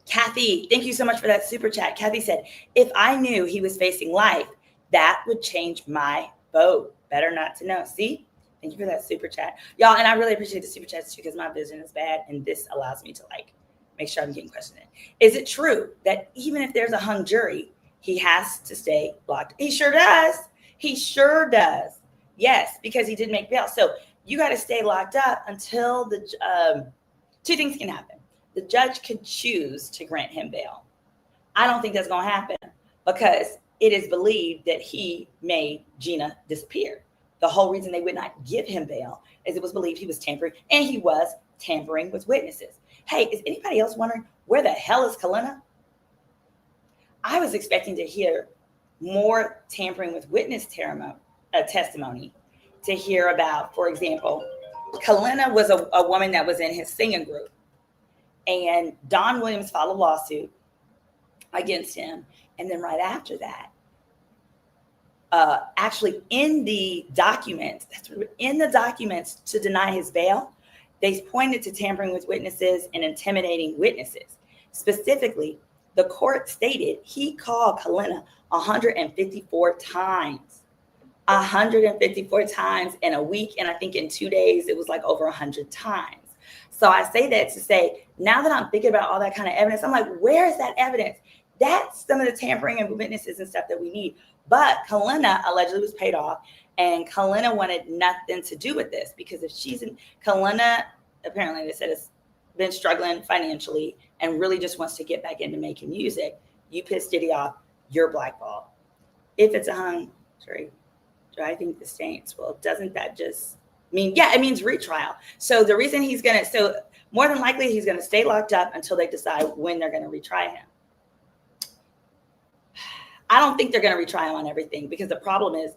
Kathy, thank you so much for that super chat. Kathy said, if I knew he was facing life, that would change my vote. Better not to know. See? Thank you for that super chat. Y'all, and I really appreciate the super chats because my vision is bad, and this allows me to make sure I'm getting questioned in. Is it true that even if there's a hung jury, he has to stay locked? He sure does. He sure does. Yes, because he did make bail. So you got to stay locked up until the two things can happen. The judge could choose to grant him bail. I don't think that's going to happen because it is believed that he made Gina disappear. The whole reason they would not give him bail is it was believed he was tampering, and he was tampering with witnesses. Hey, is anybody else wondering where the hell is Kalina? I was expecting to hear more tampering with witness testimony, to hear about, for example, Kalina was a woman that was in his singing group, and Don Williams filed a lawsuit against him. And then right after that, actually in the documents to deny his bail, they pointed to tampering with witnesses and intimidating witnesses. Specifically, the court stated he called Kalina 154 times. 154 times in a week, and I think in 2 days it was like over 100 times. So I say that to say, now that I'm thinking about all that kind of evidence, I'm like, where is that evidence? That's some of the tampering and witnesses and stuff that we need. But Kalina allegedly was paid off, and Kalina wanted nothing to do with this because if Kalina, apparently they said, has been struggling financially and really just wants to get back into making music. You piss Diddy off, you're blackballed. If it's a hung jury, do I think the Saints? Well, doesn't that just mean, yeah, it means retrial. So the reason more than likely he's going to stay locked up until they decide when they're going to retry him. I don't think they're going to retry him on everything because the problem is,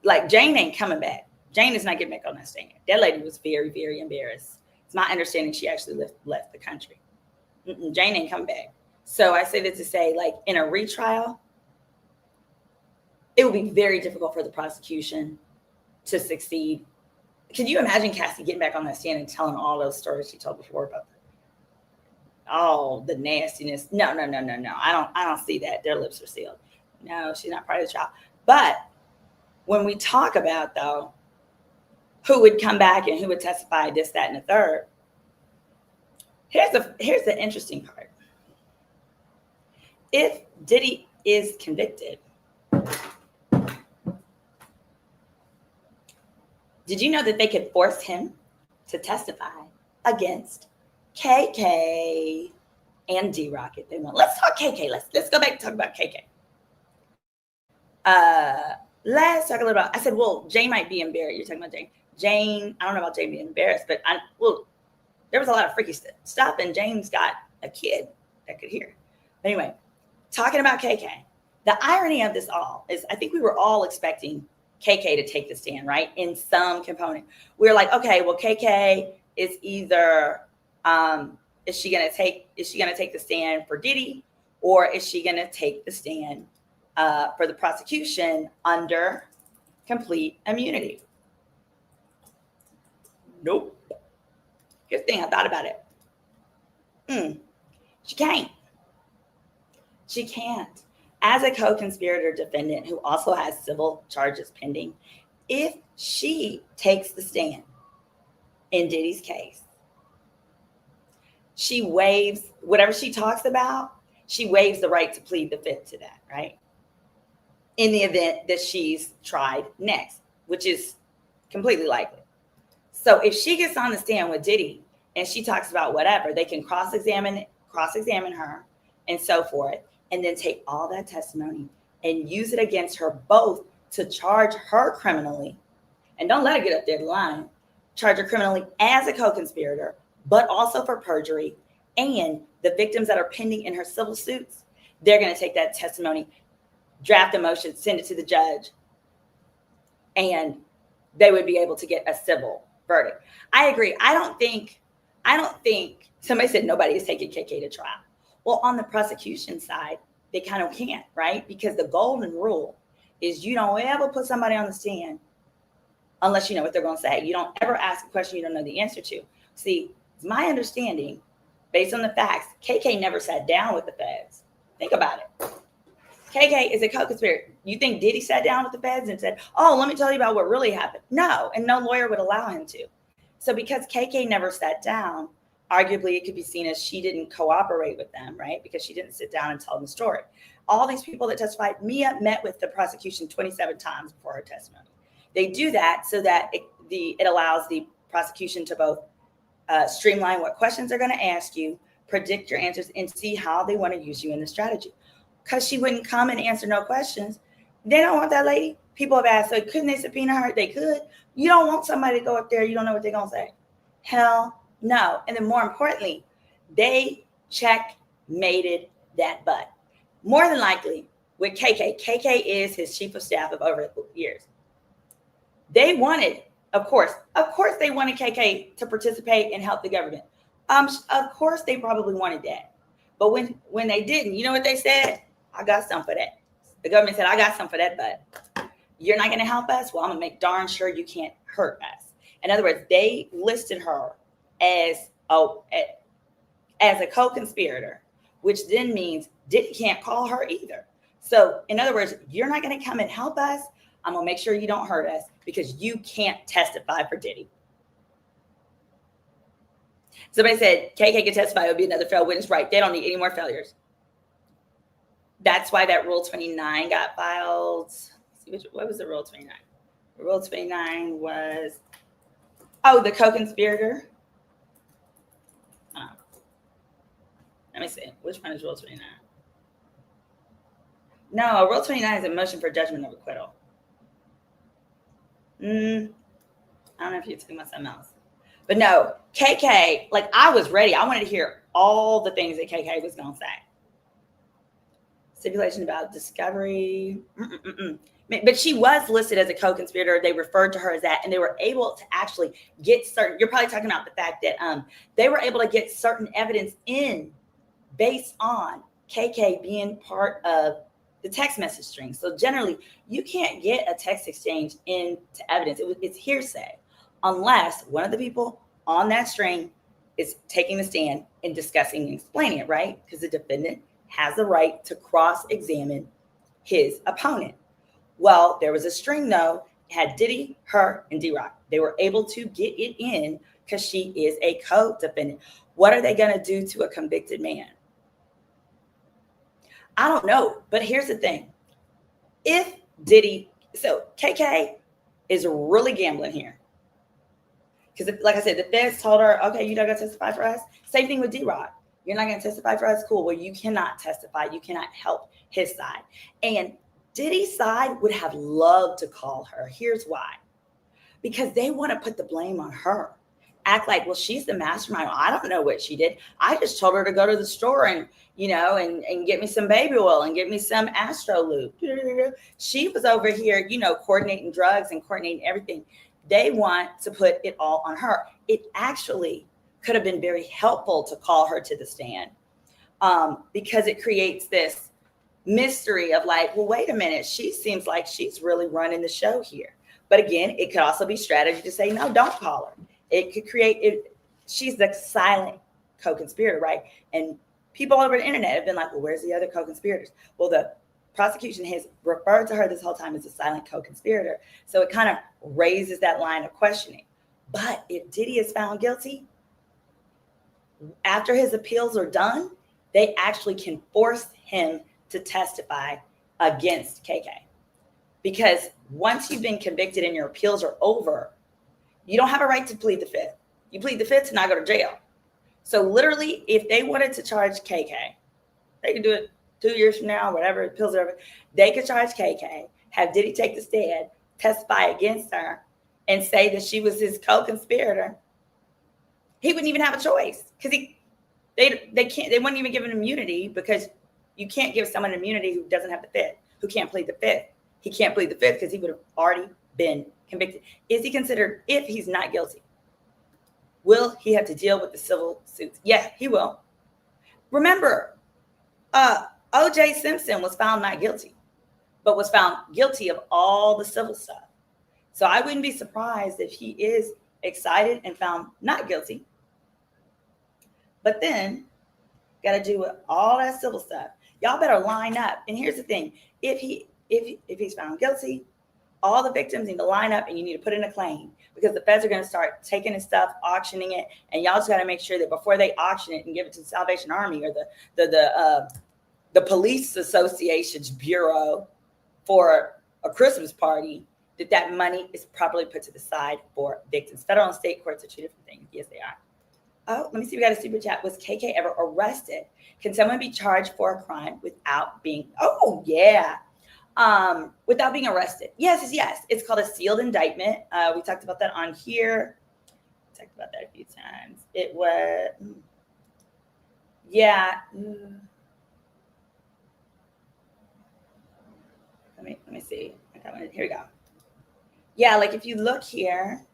like, Jane ain't coming back. Jane is not getting back on that stand. That lady was very, very embarrassed. It's my understanding she actually left the country. Jane ain't coming back. So I say that to say, like, in a retrial, it would be very difficult for the prosecution to succeed. Can you imagine Cassie getting back on that stand and telling all those stories she told before about the nastiness? No. I don't see that. Their lips are sealed. No, she's not part of the trial. But when we talk about, though, who would come back and who would testify, this, that, and the third, here's the interesting part. If Diddy is convicted, did you know that they could force him to testify against KK and D-Rock if they want? Let's talk KK. Let's go back and talk about KK. Let's talk a little about, I said, well, Jane might be embarrassed. You're talking about Jane. Jane, I don't know about Jane being embarrassed, but there was a lot of freaky stuff, and Jane's got a kid that could hear. But anyway, talking about KK, the irony of this all is I think we were all expecting KK to take the stand, right? In some component. We were like, okay, well, KK is either, is she gonna take the stand for Diddy, or is she gonna take the stand for the prosecution under complete immunity? Nope. Here's the thing, I thought about it. She can't. She can't. As a co-conspirator defendant who also has civil charges pending, if she takes the stand in Diddy's case, she waives whatever she talks about, she waives the right to plead the fifth to that, right? In the event that she's tried next, which is completely likely. So if she gets on the stand with Diddy and she talks about whatever, they can cross-examine her and so forth, and then take all that testimony and use it against her both to charge her criminally. And don't let her get up there the line. Charge her criminally as a co-conspirator, but also for perjury And the victims that are pending in her civil suits, they're going to take that testimony, draft a motion, send it to the judge, and they would be able to get a civil verdict. I agree. I don't think somebody said nobody is taking KK to trial. Well, on the prosecution side, they kind of can't, right? Because the golden rule is you don't ever put somebody on the stand unless you know what they're going to say. You don't ever ask a question you don't know the answer to. See, it's my understanding, based on the facts, KK never sat down with the feds. Think about it. KK is a co-conspirator. You think Diddy sat down with the feds and said, oh, let me tell you about what really happened? No, and no lawyer would allow him to. So because KK never sat down, arguably it could be seen as she didn't cooperate with them, right? Because she didn't sit down and tell them the story. All these people that testified, Mia met with the prosecution 27 times before her testimony. They do that so that it allows the prosecution to both streamline what questions they're going to ask you, predict your answers, and see how they want to use you in the strategy. Because she wouldn't come and answer no questions. They don't want that lady. People have asked, so couldn't they subpoena her? They could. You don't want somebody to go up there. You don't know what they're going to say. Hell no. And then more importantly, they checkmated that butt. More than likely with KK is his chief of staff of over years. They wanted, of course they wanted KK to participate and help the government. Of course they probably wanted that. But when they didn't, you know what they said? I got some for that. The government said, I got some for that, but you're not going to help us? Well, I'm going to make darn sure you can't hurt us. In other words, they listed her as a co-conspirator, which then means Diddy can't call her either. So in other words, you're not going to come and help us. I'm going to make sure you don't hurt us because you can't testify for Diddy. Somebody said KK can testify. It would be another failed witness. Right. They don't need any more failures. That's why that Rule 29 got filed. What was the Rule 29? The Rule 29 was, the co-conspirator. Let me see. Which one is Rule 29? No, Rule 29 is a motion for judgment of acquittal. I don't know if you're talking about something else. But no, KK, like I was ready. I wanted to hear all the things that KK was going to say. Stipulation about discovery. But she was listed as a co-conspirator. They referred to her as that, and they were able to actually get certain. You're probably talking about the fact that they were able to get certain evidence in based on KK being part of the text message string. So generally, you can't get a text exchange into evidence. It's hearsay unless one of the people on that string is taking the stand and discussing and explaining it, right? Because the defendant has the right to cross-examine his opponent. Well, there was a string, though. It had Diddy, her, and D-Rock. They were able to get it in because she is a co-defendant. What are they going to do to a convicted man? I don't know. But here's the thing. If Diddy, so KK is really gambling here. Because like I said, the feds told her, okay, you're not going to testify for us. Same thing with D-Rock. You're not going to testify for us? Cool. Well, you cannot testify. You cannot help his side. And Diddy's side would have loved to call her. Here's why. Because they want to put the blame on her. Act like, well, she's the mastermind. Well, I don't know what she did. I just told her to go to the store and, and get me some baby oil and get me some Astro Lube. She was over here, coordinating drugs and coordinating everything. They want to put it all on her. It actually could have been very helpful to call her to the stand because it creates this mystery of like, well, wait a minute. She seems like she's really running the show here. But again, it could also be strategy to say, no, don't call her. It could create it. She's the silent co-conspirator, right? And people all over the internet have been like, well, where's the other co-conspirators? Well, the prosecution has referred to her this whole time as a silent co-conspirator. So it kind of raises that line of questioning. But if Diddy is found guilty, after his appeals are done, they actually can force him to testify against KK. Because once you've been convicted and your appeals are over, you don't have a right to plead the fifth. You plead the fifth to not go to jail. So literally, if they wanted to charge KK, they could do it 2 years from now, whatever, appeals are over. They could charge KK, have Diddy take the stand, testify against her, and say that she was his co-conspirator. He wouldn't even have a choice because They wouldn't even give an immunity because you can't give someone immunity who doesn't have the fifth, who can't plead the fifth. He can't plead the fifth because he would have already been convicted. Is he considered, if he's not guilty, will he have to deal with the civil suits? Yeah, he will. Remember, O.J. Simpson was found not guilty, but was found guilty of all the civil stuff. So I wouldn't be surprised if he is excited and found not guilty, but then got to do all that civil stuff. Y'all better line up. And here's the thing: if he's found guilty, all the victims need to line up, and you need to put in a claim, because the feds are going to start taking his stuff, auctioning it, and y'all just got to make sure that before they auction it and give it to the Salvation Army or the Police Association's bureau for a Christmas party, that money is properly put to the side for victims. Federal and state courts are two different things. Yes, they are. Oh, let me see. We got a super chat. Was KK ever arrested? Can someone be charged for a crime without being? Oh, yeah. Without being arrested. Yes. It's called a sealed indictment. We talked about that on here. We talked about that a few times. It was, yeah. Let me see. Here we go. Yeah, like if you look here,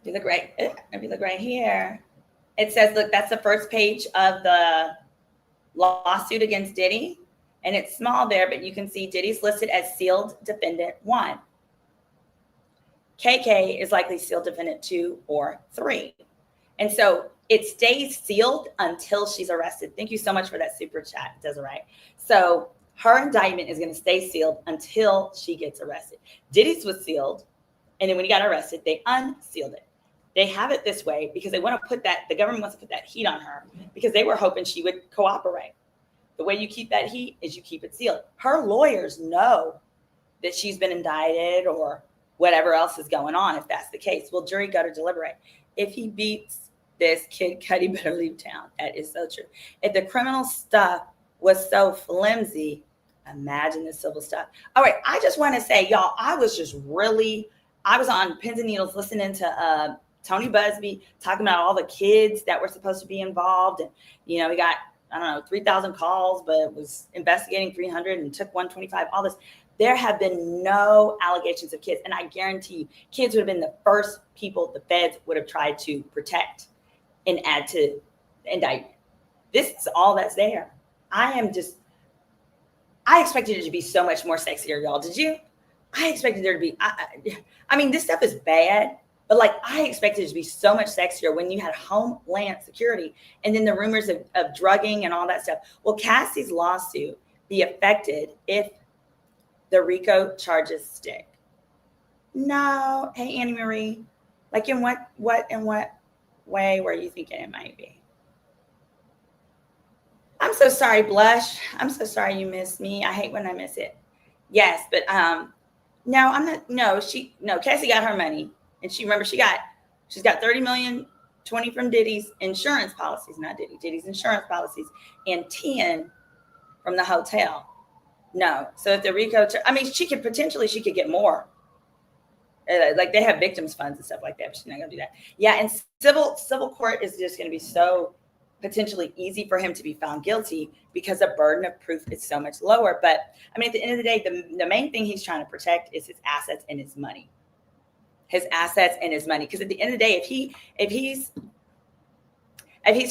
if you look right here, it says, look, that's the first page of the lawsuit against Diddy, and it's small there, but you can see Diddy's listed as sealed defendant 1. KK is likely sealed defendant 2 or 3. And so it stays sealed until she's arrested. Thank you so much for that super chat, Desiree. So her indictment is going to stay sealed until she gets arrested. Diddy's was sealed, and then when he got arrested, they unsealed it. They have it this way because they want to put that, the government wants to put that heat on her because they were hoping she would cooperate. The way you keep that heat is you keep it sealed. Her lawyers know that she's been indicted or whatever else is going on, if that's the case. Will jury go to deliberate? If he beats this, Kid Cudi better leave town. That is so true. If the criminal stuff was so flimsy, imagine the civil stuff. All right, I just want to say, y'all, I was on pins and needles listening to Tony Busby talking about all the kids that were supposed to be involved. And, you know, we got, 3,000 calls, but was investigating 300 and took 125, all this. There have been no allegations of kids. And I guarantee you, kids would have been the first people the feds would have tried to protect and add to the indictment. This is all that's there. I expected it to be so much more sexier, y'all. Did you? I expected there to be, I mean, this stuff is bad, but like I expected it to be so much sexier when you had Homeland Security and then the rumors of drugging and all that stuff. Will Cassie's lawsuit be affected if the RICO charges stick? No. Hey, Annie Marie, like in what way were you thinking it might be? I'm so sorry, Blush. I'm so sorry you missed me. I hate when I miss it. Yes, but no, I'm not. No, Cassie got her money, and she's got 30 million, 20 from Diddy's insurance policies, not Diddy's insurance policies, and 10 from the hotel. No, so if the RICO, she could get more. Like they have victims funds and stuff like that, but she's not gonna do that. Yeah, and civil court is just gonna be so potentially easy for him to be found guilty because the burden of proof is so much lower. But I mean, at the end of the day, the main thing he's trying to protect is his assets and his money. Because at the end of the day, if he's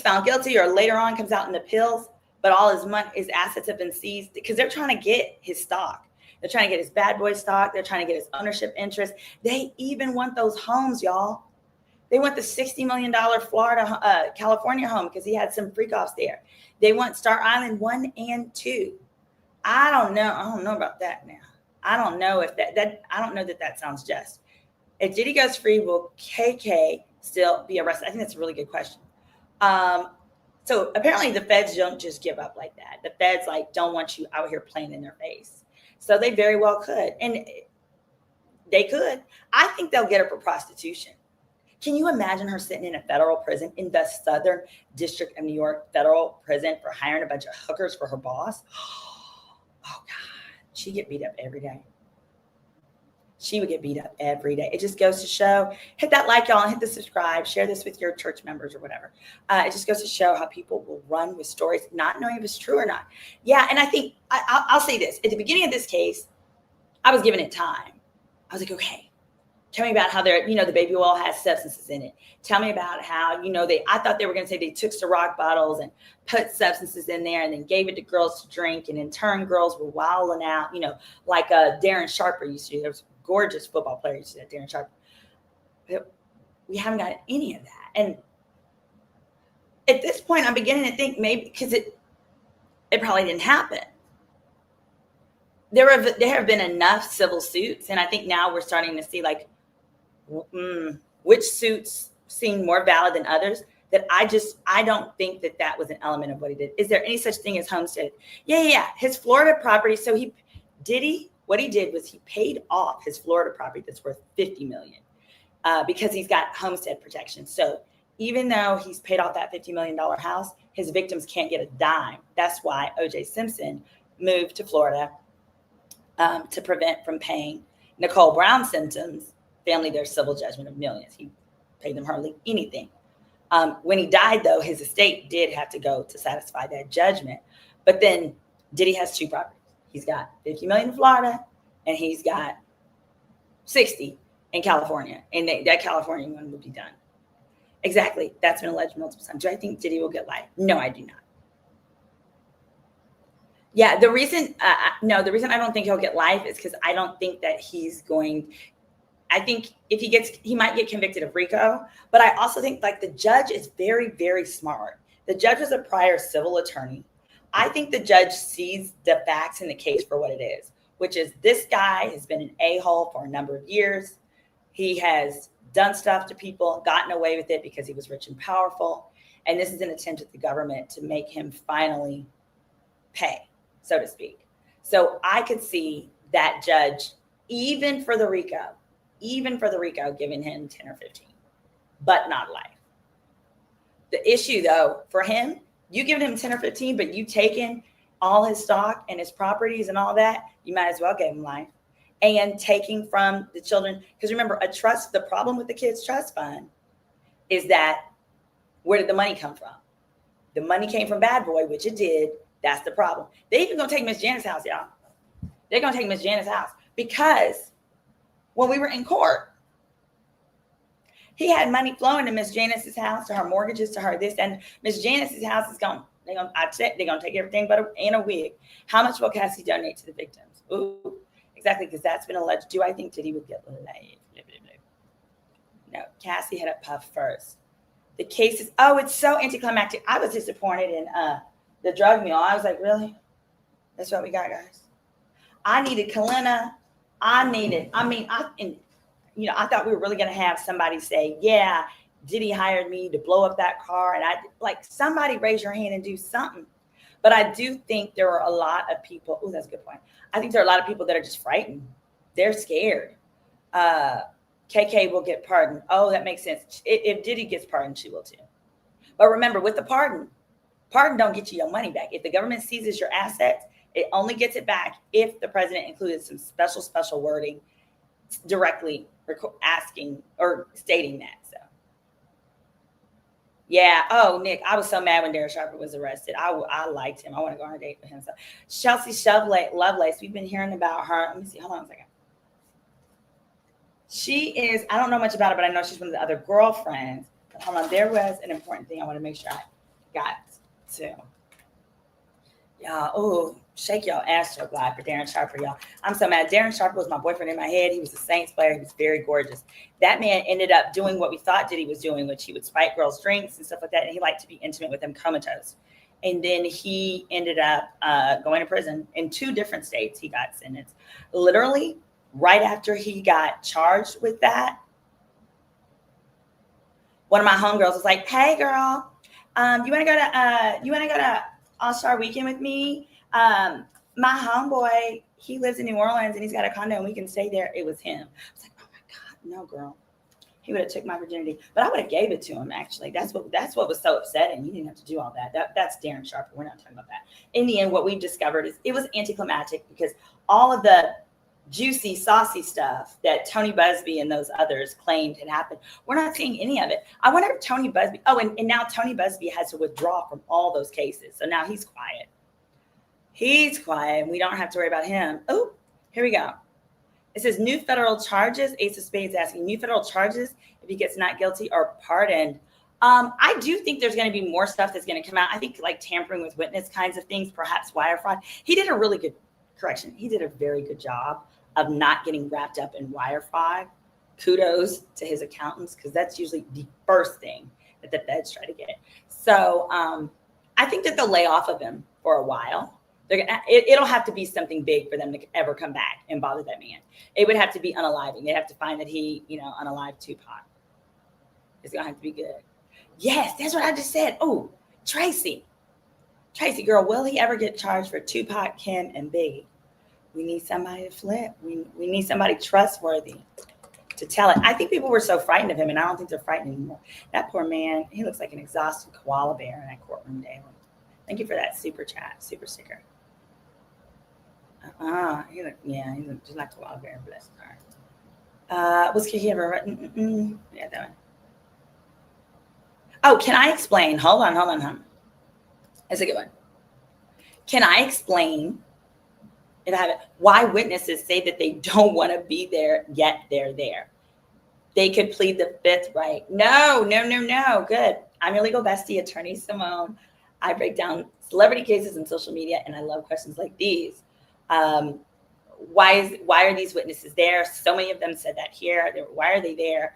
found guilty or later on comes out in appeals, but all his assets have been seized, because they're trying to get his stock. They're trying to get his bad boy stock. They're trying to get his ownership interest. They even want those homes, y'all. They want the $60 million California home because he had some freak offs there. They want Star Island 1 and 2. I don't know about that now. I don't know if I don't know that sounds just. If Diddy goes free, will KK still be arrested? I think that's a really good question. So apparently the feds don't just give up like that. The feds don't want you out here playing in their face. So they very well could. And they could. I think they'll get her for prostitution. Can you imagine her sitting in a federal prison in the Southern District of New York federal prison for hiring a bunch of hookers for her boss? Oh, God. She get beat up every day. she would get beat up every day. It just goes to show, hit that like, y'all, and hit the subscribe, share this with your church members or whatever. It just goes to show how people will run with stories, not knowing if it's true or not. Yeah, and I think, I'll say this. At the beginning of this case, I was giving it time. I was like, okay, tell me about how the baby oil has substances in it. Tell me about how, I thought they were going to say they took Ciroc bottles and put substances in there and then gave it to girls to drink. And in turn, girls were wilding out, like Darren Sharper used to do. There was a gorgeous football player used to do that, Darren Sharper. But we haven't got any of that. And at this point, I'm beginning to think maybe because it probably didn't happen. There have been enough civil suits. And I think now we're starting to see like, which suits seem more valid than others, that I don't think that was an element of what he did. Is there any such thing as homestead? Yeah. His Florida property. So what he did was he paid off his Florida property that's worth $50 million because he's got homestead protection. So even though he's paid off that $50 million house, his victims can't get a dime. That's why O.J. Simpson moved to Florida to prevent from paying Nicole Brown's family their civil judgment of millions. He paid them hardly anything. When he died, though, his estate did have to go to satisfy that judgment. But then Diddy has two properties. He's got $50 million in Florida, and he's got 60 in California. And that California one will be done. Exactly. That's been alleged multiple times. Do I think Diddy will get life? No, I do not. Yeah, the reason I don't think he'll get life is because I don't think that he's going. I think if he might get convicted of RICO, but I also think like the judge is very, very smart. The judge was a prior civil attorney. I think the judge sees the facts in the case for what it is, which is this guy has been an a-hole for a number of years. He has done stuff to people, gotten away with it because he was rich and powerful. And this is an attempt at the government to make him finally pay, so to speak. So I could see that judge, even for the RICO, giving him 10 or 15, but not life. The issue, though, for him, you giving him 10 or 15, but you taking all his stock and his properties and all that, you might as well give him life. And taking from the children, because remember, the problem with the kids' trust fund is that where did the money come from? The money came from Bad Boy, which it did. That's the problem. They even gonna take Miss Janet's house, y'all. They're gonna take Miss Janet's house because when we were in court, he had money flowing to Miss Janice's house, to her mortgages, to her this, and Miss Janice's house is gone. They're gonna take everything but a wig. How much will Cassie donate to the victims? Ooh, exactly, because that's been alleged. Do I think Diddy would get laid? No, Cassie had a puff first. The case is, it's so anticlimactic. I was disappointed in the drug mule. I was like, really? That's what we got, guys. I needed Kalina. I thought we were really going to have somebody say, yeah, Diddy hired me to blow up that car. And somebody raise your hand and do something. But I do think there are a lot of people. Oh, that's a good point. I think there are a lot of people that are just frightened. They're scared. KK will get pardoned. Oh, that makes sense. If Diddy gets pardoned, she will too. But remember, with the pardon don't get you your money back. If the government seizes your assets, it only gets it back if the president included some special wording directly asking or stating that. So, yeah. Oh, Nick, I was so mad when Darren Sharper was arrested. I liked him. I want to go on a date with him. So, Chelsea Lovelace, we've been hearing about her. Let me see. Hold on a second. She is, I don't know much about her, but I know she's one of the other girlfriends. But hold on. There was an important thing I want to make sure I got to. Y'all, oh, shake y'all ass so glad for Darren Sharper, y'all. I'm so mad. Darren Sharper was my boyfriend in my head. He was a Saints player. He was very gorgeous. That man ended up doing what we thought Diddy was doing, which he would spike girls' drinks and stuff like that. And he liked to be intimate with them, comatose. And then he ended up going to prison in 2 different states. He got sentenced. Literally, right after he got charged with that, one of my homegirls was like, "Hey, girl, you want to go to All-Star Weekend with me? My homeboy, he lives in New Orleans and he's got a condo and we can stay there." It was him. I was like, "Oh my God, no, girl." He would have took my virginity, but I would have gave it to him. Actually, that's what was so upsetting. You didn't have to do all that. That's Darren Sharper. We're not talking about that. In the end, what we discovered is it was anticlimactic because all of the juicy, saucy stuff that Tony Busby and those others claimed had happened. We're not seeing any of it. I wonder if Tony Busby, and now Tony Busby has to withdraw from all those cases. So now he's quiet. He's quiet. We don't have to worry about him. Oh, here we go. It says new federal charges. Ace of Spades asking new federal charges if he gets not guilty or pardoned. I do think there's going to be more stuff that's going to come out. I think like tampering with witness kinds of things, perhaps wire fraud. He did a really good correction. He did a very good job of not getting wrapped up in wire fraud. Kudos to his accountants, because that's usually the first thing that the feds try to get. So I think that they'll lay off of him for a while. It'll have to be something big for them to ever come back and bother that man. It would have to be unaliving. They'd have to find that he, unalived Tupac. It's going to have to be good. Yes, that's what I just said. Oh, Tracy, girl, will he ever get charged for Tupac, Kim, and Biggie? We need somebody to flip. We need somebody trustworthy to tell it. I think people were so frightened of him, and I don't think they're frightened anymore. That poor man, he looks like an exhausted koala bear in that courtroom daily. Thank you for that super chat, super sticker. He looked just like koala bear, bless his heart. Was he ever? Yeah, that one. Oh, can I explain? Hold on. That's a good one. Can I explain, if I have it, why witnesses say that they don't want to be there, yet they're there? They could plead the fifth, right? No. Good. I'm your legal bestie, Attorney Symone. I break down celebrity cases and social media, and I love questions like these. Why are these witnesses there? So many of them said that here. Why are they there?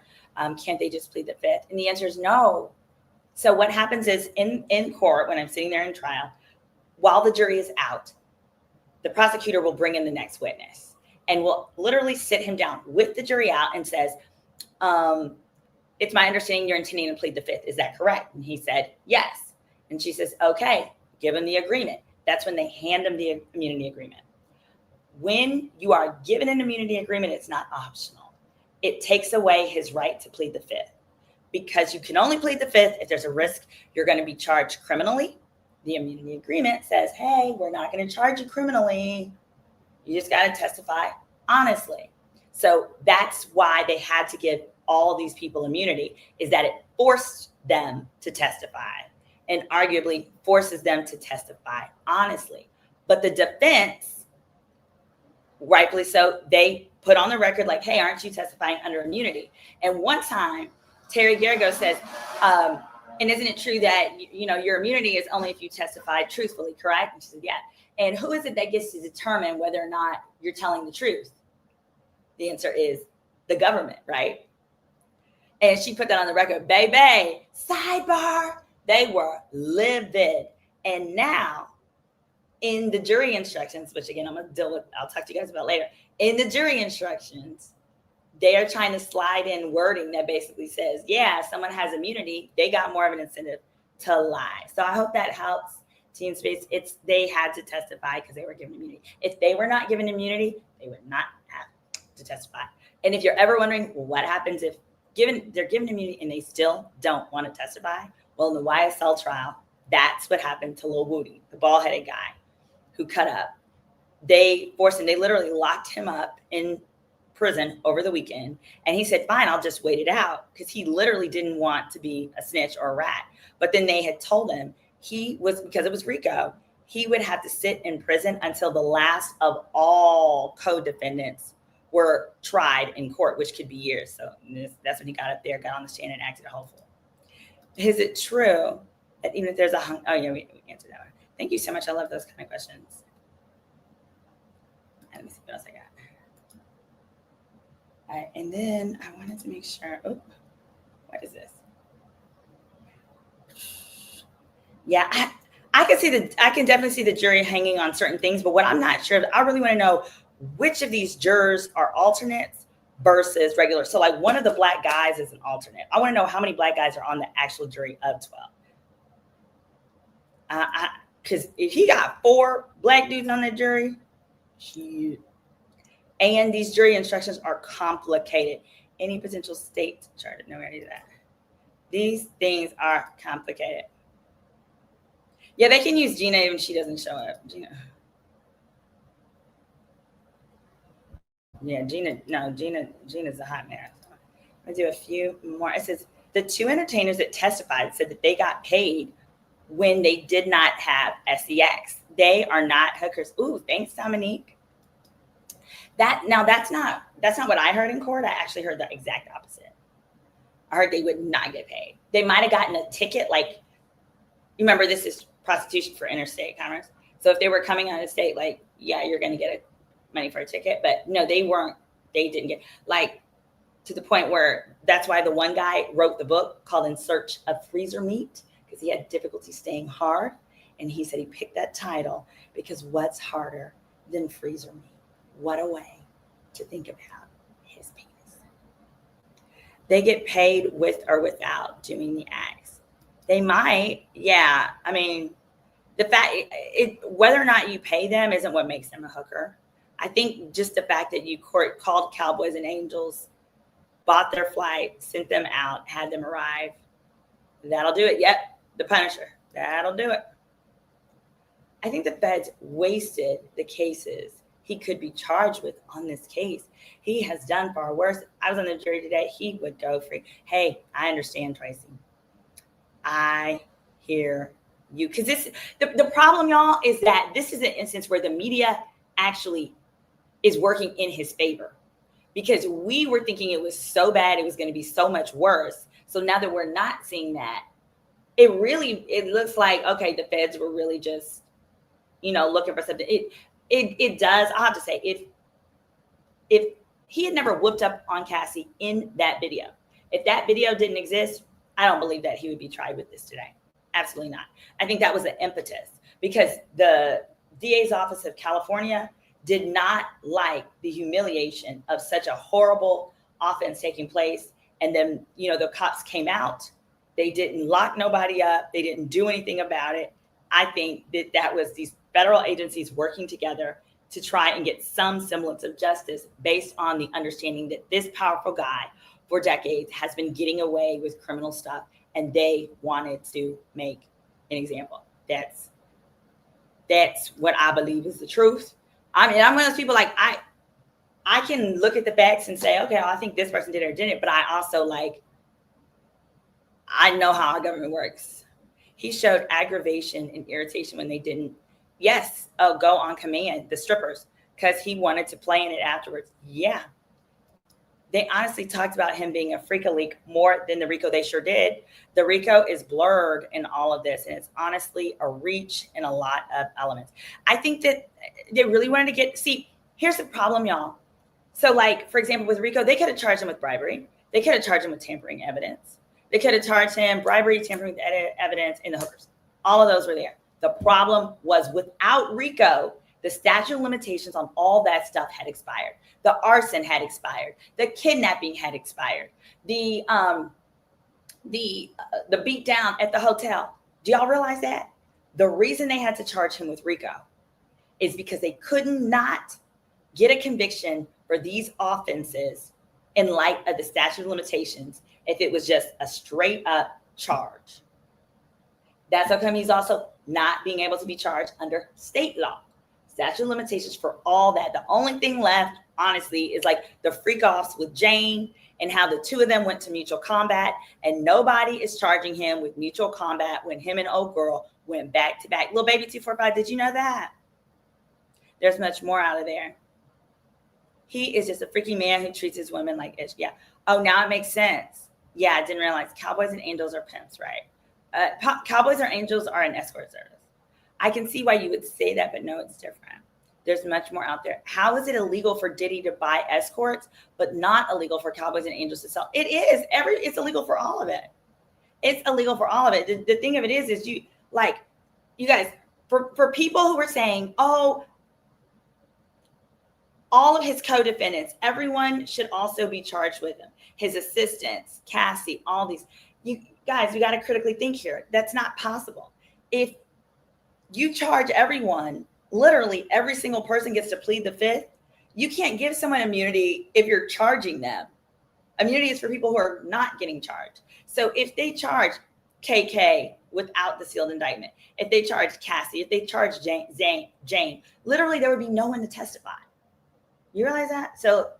Can't they just plead the fifth? And the answer is no. So what happens is in court, when I'm sitting there in trial, while the jury is out, the prosecutor will bring in the next witness and will literally sit him down with the jury out and says, it's my understanding you're intending to plead the fifth. Is that correct? And he said, yes. And she says, okay, give him the agreement. That's when they hand him the immunity agreement. When you are given an immunity agreement, it's not optional. It takes away his right to plead the fifth, because you can only plead the fifth if there's a risk you're going to be charged criminally. The immunity agreement says, hey, we're not going to charge you criminally. You just got to testify honestly. So that's why they had to give all these people immunity, is that it forced them to testify and arguably forces them to testify honestly. But the defense, rightfully so, they put on the record like, hey, aren't you testifying under immunity? And one time, Terry Garrigo says, and isn't it true that, your immunity is only if you testify truthfully, correct? And she said, yeah. And who is it that gets to determine whether or not you're telling the truth? The answer is the government, right? And she put that on the record, baby, sidebar, they were livid. And now in the jury instructions, which again, I'll talk to you guys about later. In the jury instructions, they are trying to slide in wording that basically says, yeah, if someone has immunity, they got more of an incentive to lie. So I hope that helps. Team Space, they had to testify because they were given immunity. If they were not given immunity, they would not have to testify. And if you're ever wondering, well, what happens if they're given immunity and they still don't want to testify? Well, in the YSL trial, that's what happened to Lil Woody, the bald-headed guy who cut up. They forced him, they literally locked him up in prison over the weekend. And he said, fine, I'll just wait it out, because he literally didn't want to be a snitch or a rat. But then they had told him because it was RICO, he would have to sit in prison until the last of all co-defendants were tried in court, which could be years. So that's when he got up there, got on the stand and acted a whole fool. Is it true that even if there's we answered that one. Thank you so much. I love those kind of questions. Let me see what else I got. All right, and then I wanted to make sure. Oh, what is this? Yeah, I can definitely see the jury hanging on certain things, but what I'm not sure, I really want to know which of these jurors are alternates versus regular. So like one of the black guys is an alternate. I want to know how many black guys are on the actual jury of 12. Because if he got 4 black dudes on the jury, shoot. And these jury instructions are complicated. Any potential state charge? No, we already did that. These things are complicated. Yeah, they can use Gina even if she doesn't show up. Gina. Yeah, Gina's a hot mess. I'll do a few more. It says the two entertainers that testified said that they got paid when they did not have SEX. They are not hookers. Ooh, thanks, Dominique. That's not what I heard in court. I actually heard the exact opposite. I heard they would not get paid. They might have gotten a ticket, like, you remember this is prostitution for interstate commerce. So if they were coming out of state, like, yeah, you're going to get money for a ticket. But no, they didn't get, like, to the point where that's why the one guy wrote the book called In Search of Freezer Meat, because he had difficulty staying hard. And he said he picked that title because what's harder than freezer meat? What a way to think about his penis. They get paid with or without doing the acts. They might, yeah. I mean, the fact, whether or not you pay them isn't what makes them a hooker. I think just the fact that you called Cowboys and Angels, bought their flight, sent them out, had them arrive, that'll do it. Yep, the Punisher, that'll do it. I think the feds wasted the cases he could be charged with on this case. He has done far worse. I was on the jury today. He would go free. Hey, I understand, Tracy. I hear you. Because the problem, y'all, is that this is an instance where the media actually is working in his favor. Because we were thinking it was so bad, it was going to be so much worse. So now that we're not seeing that, it looks like, okay, the feds were really just, looking for something. It does. I'll have to say, if he had never whooped up on Cassie in that video, if that video didn't exist, I don't believe that he would be tried with this today. Absolutely not. I think that was the impetus because the DA's office of California did not like the humiliation of such a horrible offense taking place. And then, the cops came out. They didn't lock nobody up. They didn't do anything about it. I think that was these federal agencies working together to try and get some semblance of justice based on the understanding that this powerful guy for decades has been getting away with criminal stuff, and they wanted to make an example. That's what I believe is the truth. I mean, I'm one of those people, like, I can look at the facts and say, okay, I think this person did or didn't, but I also, I know how our government works. He showed aggravation and irritation when they didn't. Yes, go on command, the strippers, because he wanted to play in it afterwards. Yeah. They honestly talked about him being a freak-a-leak more than the RICO. They sure did. The RICO is blurred in all of this, and it's honestly a reach in a lot of elements. I think that they really wanted to see, here's the problem, y'all. So, for example, with RICO, they could have charged him with bribery. They could have charged him with tampering evidence. They could have charged him bribery, tampering with evidence, and the hookers. All of those were there. The problem was without RICO, the statute of limitations on all that stuff had expired. The arson had expired. The kidnapping had expired. The beat down at the hotel. Do y'all realize that? The reason they had to charge him with RICO is because they could not get a conviction for these offenses in light of the statute of limitations if it was just a straight up charge. That's how come he's also not being able to be charged under state law. Statute of limitations for all that. The only thing left, honestly, is the freak offs with Jane and how the two of them went to mutual combat, and nobody is charging him with mutual combat when him and old girl went back to back. Little baby 245, did you know that? There's much more out of there. He is just a freaky man who treats his women like ish. Yeah. Oh, now it makes sense. Yeah, I didn't realize Cowboys and Angels are pimps, right? Cowboys or Angels are an escort service. I can see why you would say that, but no, it's different. There's much more out there. How is it illegal for Diddy to buy escorts, but not illegal for Cowboys and Angels to sell? It is. It's illegal for all of it. It's illegal for all of it. The thing of it is you guys, for people who were saying, oh, all of his co-defendants, everyone should also be charged with him. His assistants, Cassie, all these. You guys, we got to critically think here. That's not possible. If you charge everyone, literally every single person gets to plead the fifth. You can't give someone immunity if you're charging them. Immunity is for people who are not getting charged. So if they charge KK without the sealed indictment, if they charge Cassie, if they charge Jane, literally there would be no one to testify. You realize that? So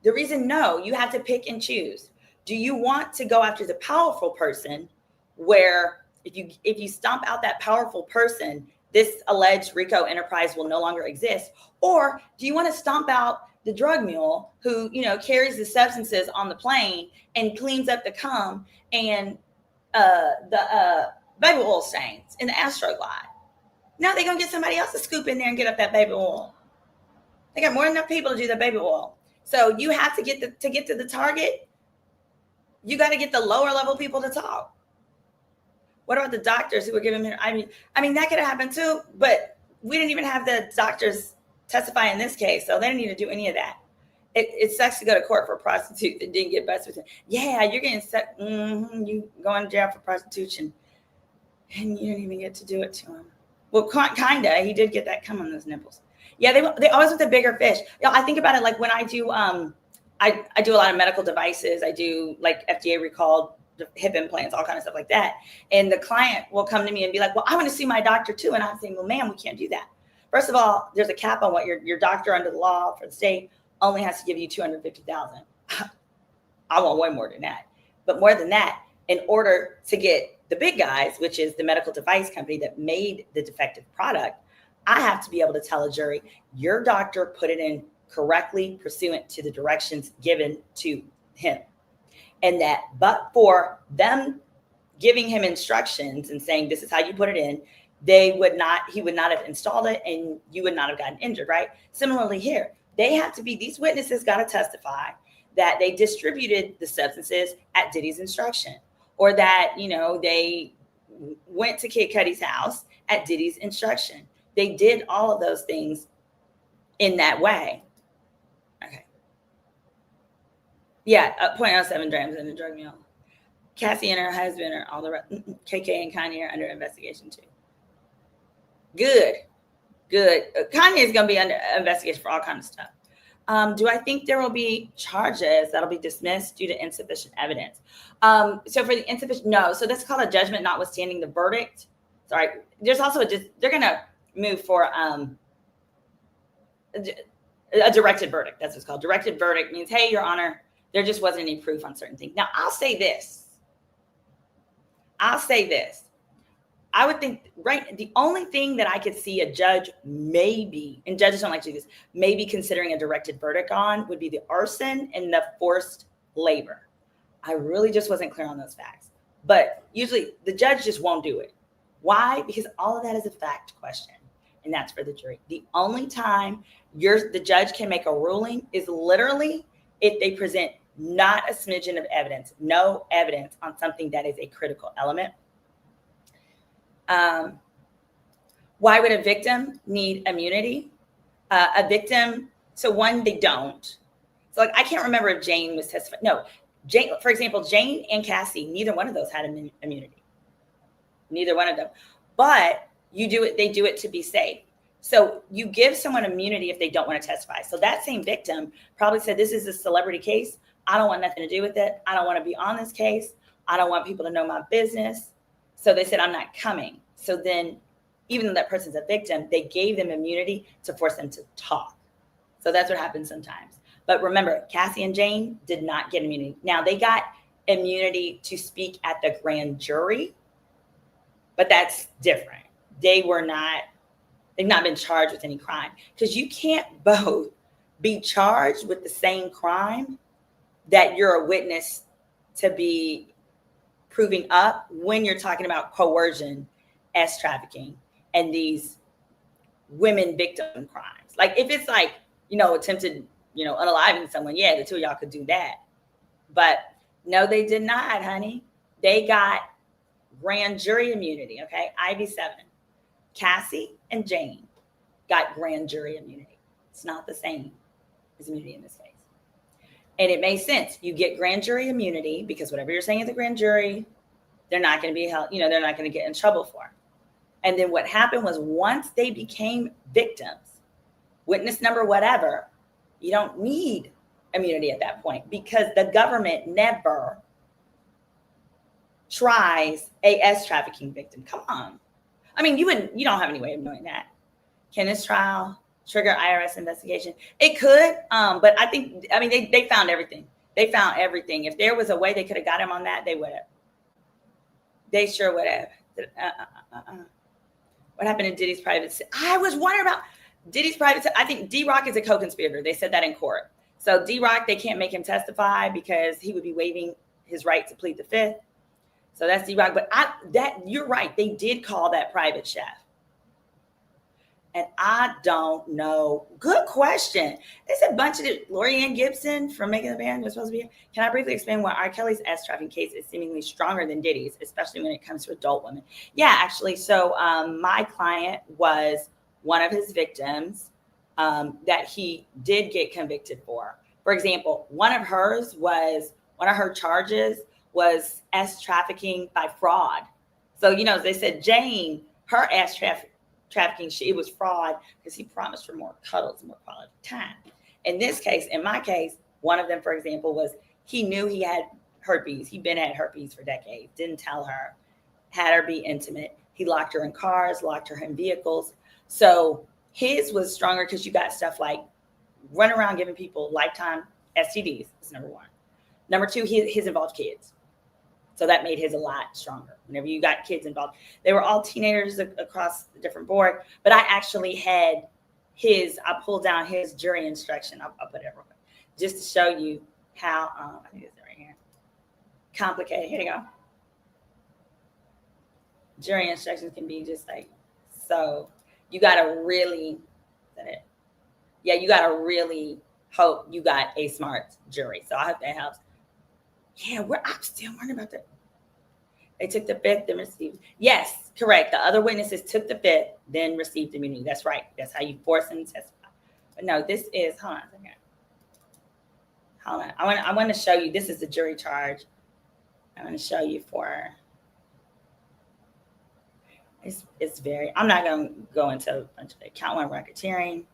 the reason, no, you have to pick and choose. Do you want to go after the powerful person where if you stomp out that powerful person, this alleged RICO enterprise will no longer exist? Or do you want to stomp out the drug mule who, carries the substances on the plane and cleans up the cum and the baby oil stains in the Astroglide? Now they're going to get somebody else to scoop in there and get up that baby oil. They got more than enough people to do the baby oil. So you have to get to the target. You got to get the lower level people to talk. What about the doctors who were giving him? I mean that could have happened too, but we didn't even have the doctors testify in this case, so they didn't need to do any of that. It sucks to go to court for a prostitute that didn't get busted with it. Yeah, you're getting set. You going to jail for prostitution, and you didn't even get to do it to him. Well, kinda. He did get that cum on those nipples. Yeah, they always want the bigger fish. I think about it like when I do I do a lot of medical devices. I do like FDA recalled hip implants, all kind of stuff like that. And the client will come to me and be like, well, I want to see my doctor too. And I'm saying, well, ma'am, we can't do that. First of all, there's a cap on what your doctor under the law for the state only has to give you $250,000. I want way more than that. But more than that, in order to get the big guys, which is the medical device company that made the defective product, I have to be able to tell a jury, your doctor put it in correctly pursuant to the directions given to him. And that, but for them giving him instructions and saying, this is how you put it in, he would not have installed it and you would not have gotten injured, right? Similarly here, these witnesses got to testify that they distributed the substances at Diddy's instruction, or that, they went to Kid Cudi's house at Diddy's instruction. They did all of those things in that way. Okay. Yeah, 0.07 grams in the drug mule. Cassie and her husband are all the rest. KK and Kanye are under investigation too. Good. Kanye is going to be under investigation for all kinds of stuff. Do I think there will be charges that'll be dismissed due to insufficient evidence? So for the insufficient, no. So that's called a judgment notwithstanding the verdict. Sorry. There's also they're going to move for a directed verdict. That's what it's called. Directed verdict means, hey, Your Honor, there just wasn't any proof on certain things. Now, I'll say this. I would think, right, the only thing that I could see a judge maybe, and judges don't like to do this, maybe considering a directed verdict on would be the arson and the forced labor. I really just wasn't clear on those facts. But usually the judge just won't do it. Why? Because all of that is a fact question, and that's for the jury. The only time the judge can make a ruling is literally if they present not a smidgen of evidence, no evidence on something that is a critical element. Why would a victim need immunity? A victim, so one, they don't. So like, I can't remember if Jane was testifying. No, Jane, for example, Jane and Cassie, neither one of those had immunity. Neither one of them. But they do it to be safe. So you give someone immunity if they don't want to testify. So that same victim probably said, this is a celebrity case. I don't want nothing to do with it. I don't want to be on this case. I don't want people to know my business. So they said, I'm not coming. So then, even though that person's a victim, they gave them immunity to force them to talk. So that's what happens sometimes. But remember, Cassie and Jane did not get immunity. Now, they got immunity to speak at the grand jury, but that's different. They've not been charged with any crime, because you can't both be charged with the same crime that you're a witness to be proving up when you're talking about coercion, trafficking, and these women victim crimes. Like if it's like, attempted, unaliving someone, yeah, the two of y'all could do that. But no, they did not, honey. They got grand jury immunity, okay? IV7. Cassie and Jane got grand jury immunity. It's not the same as immunity in this case. And it makes sense. You get grand jury immunity because whatever you're saying at the grand jury, they're not going to be held, they're not going to get in trouble for. And then what happened was once they became victims, witness number whatever, you don't need immunity at that point because the government never tries a trafficking victim. Come on. I mean, you don't have any way of knowing that. Can this trial trigger IRS investigation. It could, but I mean, they found everything. They found everything. If there was a way they could have got him on that, they would have. They sure would have. What happened in Diddy's private? I was wondering about Diddy's private. I think D-Rock is a co-conspirator. They said that in court. So D-Rock, they can't make him testify because he would be waiving his right to plead the fifth. So that's D-Rock. But you're right. They did call that private chef. And I don't know. Good question. There's a bunch of Lorianne Gibson from Making the Band was supposed to be here. Can I briefly explain why R. Kelly's trafficking case is seemingly stronger than Diddy's, especially when it comes to adult women? Yeah, actually. So my client was one of his victims that he did get convicted for. For example, one of her charges was trafficking by fraud. So, they said Jane, her trafficking, it was fraud because he promised her more cuddles, more quality time. In my case, one of them, for example, was he knew he had herpes. He'd been had herpes for decades, didn't tell her, had her be intimate. He locked her in cars, locked her in vehicles. So his was stronger because you got stuff like run around giving people lifetime STDs. That's number one. Number two, his involved kids. So that made his a lot stronger. Whenever you got kids involved, they were all teenagers across the different board. But I actually had I pulled down his jury instruction. I'll put it real quick just to show you how, I think it's right here. Complicated. Here you go. Jury instructions can be just like, so you got to really, is that it? Yeah, you got to really hope you got a smart jury. So I hope that helps. Yeah, I'm still wondering about that. They took the fifth, then received. Yes, correct. The other witnesses took the fifth, then received immunity. That's right. That's how you force them to testify. But no, this is, hold on a second. Hold on. I want to show you. This is the jury charge. I'm going to show you for. It's very. I'm not going to go into a bunch of it. Count one racketeering.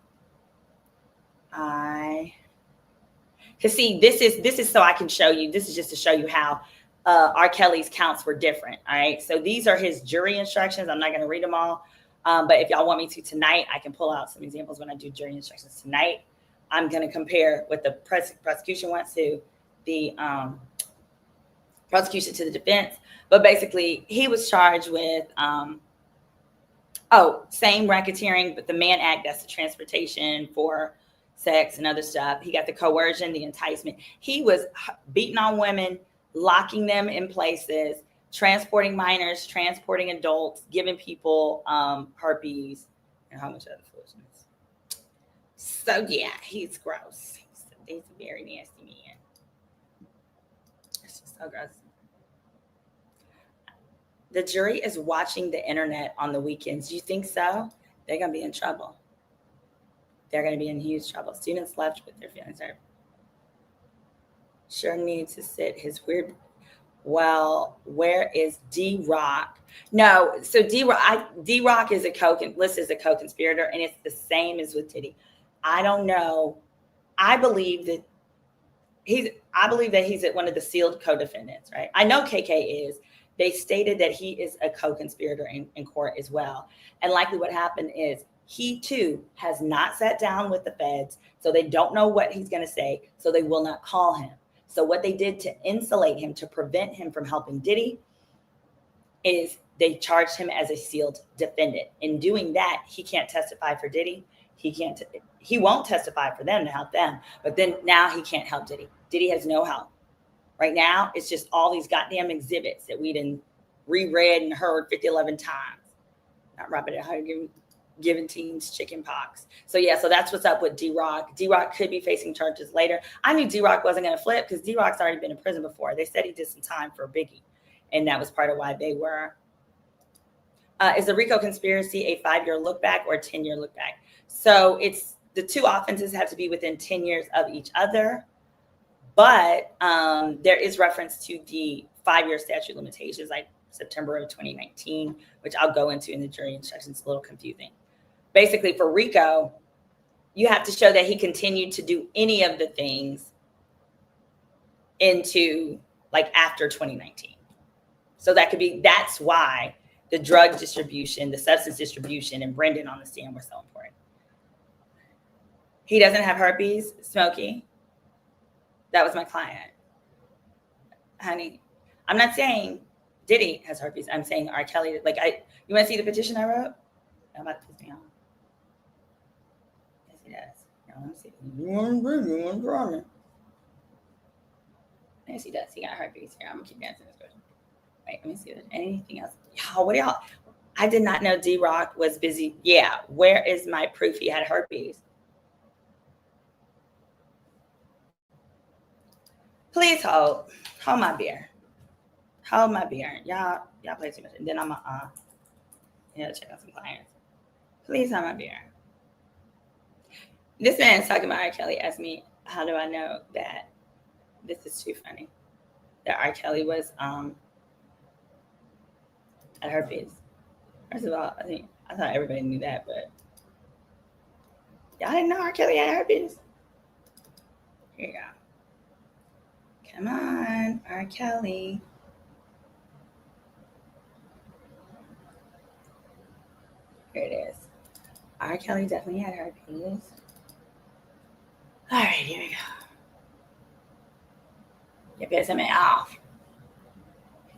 Because see, this is so I can show you. This is just to show you how R. Kelly's counts were different. All right. So these are his jury instructions. I'm not going to read them all. But if y'all want me to tonight, I can pull out some examples when I do jury instructions tonight. I'm going to compare what the prosecution wants to the prosecution to the defense. But basically, he was charged with, same racketeering, but the Mann Act, that's the transportation for sex and other stuff. He got the coercion, the enticement. He was beating on women, locking them in places, transporting minors, transporting adults, giving people herpes, and how much other foolishness. So yeah, he's gross. He's a very nasty man. It's just so gross. The jury is watching the internet on the weekends. You think so? They're going to be in trouble. They're going to be in huge trouble. Students left with their feelings hurt. Sure needs to sit his weird. Well, where is D-Rock? No, so D-Rock is listed as a co-conspirator, and it's the same as with Diddy. I don't know. I believe that he's one of the sealed co-defendants, right? I know KK is. They stated that he is a co-conspirator in court as well. And likely what happened is he too has not sat down with the feds, so they don't know what he's going to say, so they will not call him. So what they did to insulate him, to prevent him from helping Diddy, is they charged him as a sealed defendant. In doing that, he can't testify for Diddy. He won't testify for them to help them, but then now he can't help Diddy. Diddy has no help. Right now, it's just all these goddamn exhibits that we done reread and heard 11 times. Not Robert giving teens chicken pox. So yeah, so that's what's up with D-Rock. D-Rock could be facing charges later. I knew D-Rock wasn't going to flip because D-Rock's already been in prison before. They said he did some time for Biggie, and that was part of why they were. Is the RICO conspiracy a 5-year look back or a 10-year look back? So it's the two offenses have to be within 10 years of each other. But there is reference to the 5-year statute of limitations, like September of 2019, which I'll go into in the jury instructions. It's a little confusing. Basically, for RICO, you have to show that he continued to do any of the things into like after 2019. So that's why the drug distribution, the substance distribution, and Brendan on the stand were so important. He doesn't have herpes, Smokey. That was my client. Honey, I'm not saying Diddy has herpes. I'm saying R. Kelly. You want to see the petition I wrote? I'm about to piss me off. Yes, he does. No, let me see. Yes, he does. He got herpes. Here, I'm gonna keep answering this question. Wait, let me see. If there's anything else? Y'all, what y'all? I did not know D-Rock was busy. Yeah, where is my proof he had herpes? Please hold my beer. Hold my beer. Y'all play too much. And then I'm check out some clients. Please hold my beer. This man's talking about R. Kelly. Asked me, how do I know that this is too funny? That R. Kelly was at herpes. First of all, I thought everybody knew that, but y'all didn't know R. Kelly had herpes? Here you go. Come on, R. Kelly. Here it is. R. Kelly definitely had herpes. All right, here we go. You're pissing me off.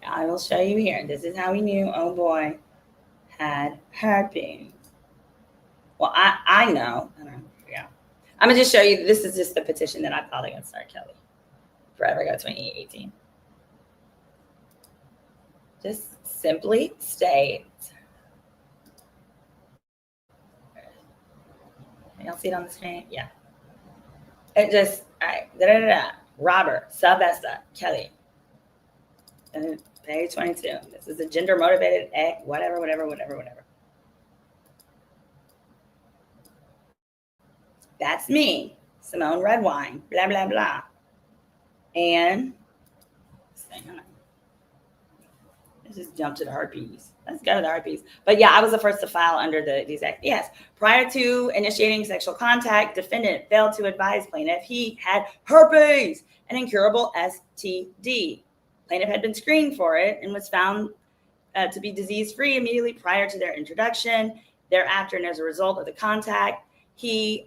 I will show you here. This is how we knew, oh boy, had herpes. Well, I know. Yeah. I'm going to just show you. This is just the petition that I filed against R. Kelly. Forever Ago 2018. Just simply state. Y'all see it on the screen? Yeah. It just, all right. Robert Sylvester Kelly. And page 22. This is a gender motivated act, whatever. That's me, Symone Redwine, blah, blah, blah. And let's just jump to the herpes. Let's go to the herpes. But yeah, I was the first to file under these acts. Yes. Prior to initiating sexual contact, defendant failed to advise plaintiff he had herpes, an incurable STD. Plaintiff had been screened for it and was found to be disease-free immediately prior to their introduction. Thereafter, and as a result of the contact, he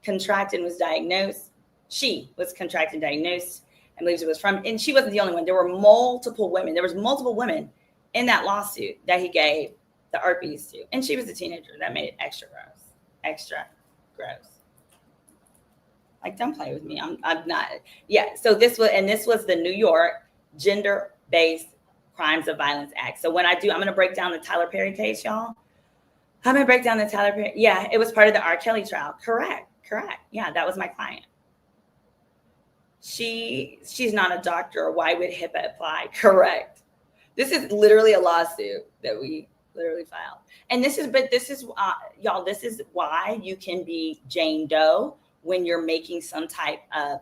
contracted and was diagnosed. She was contracted and diagnosed and believes it was from, and she wasn't the only one. There were multiple women. There was multiple women in that lawsuit that he gave the herpes to. And she was a teenager. That made it extra gross. Extra gross. Like, don't play with me. I'm not. Yeah. So this was the New York Gender-Based Crimes of Violence Act. So when I'm going to break down the Tyler Perry case, y'all. I'm going to break down the Tyler Perry. Yeah, it was part of the R. Kelly trial. Correct. Yeah, that was my client. She's not a doctor. Why would HIPAA apply? Correct. This is literally a lawsuit that we literally filed. And this is y'all, this is why you can be Jane Doe when you're making some type of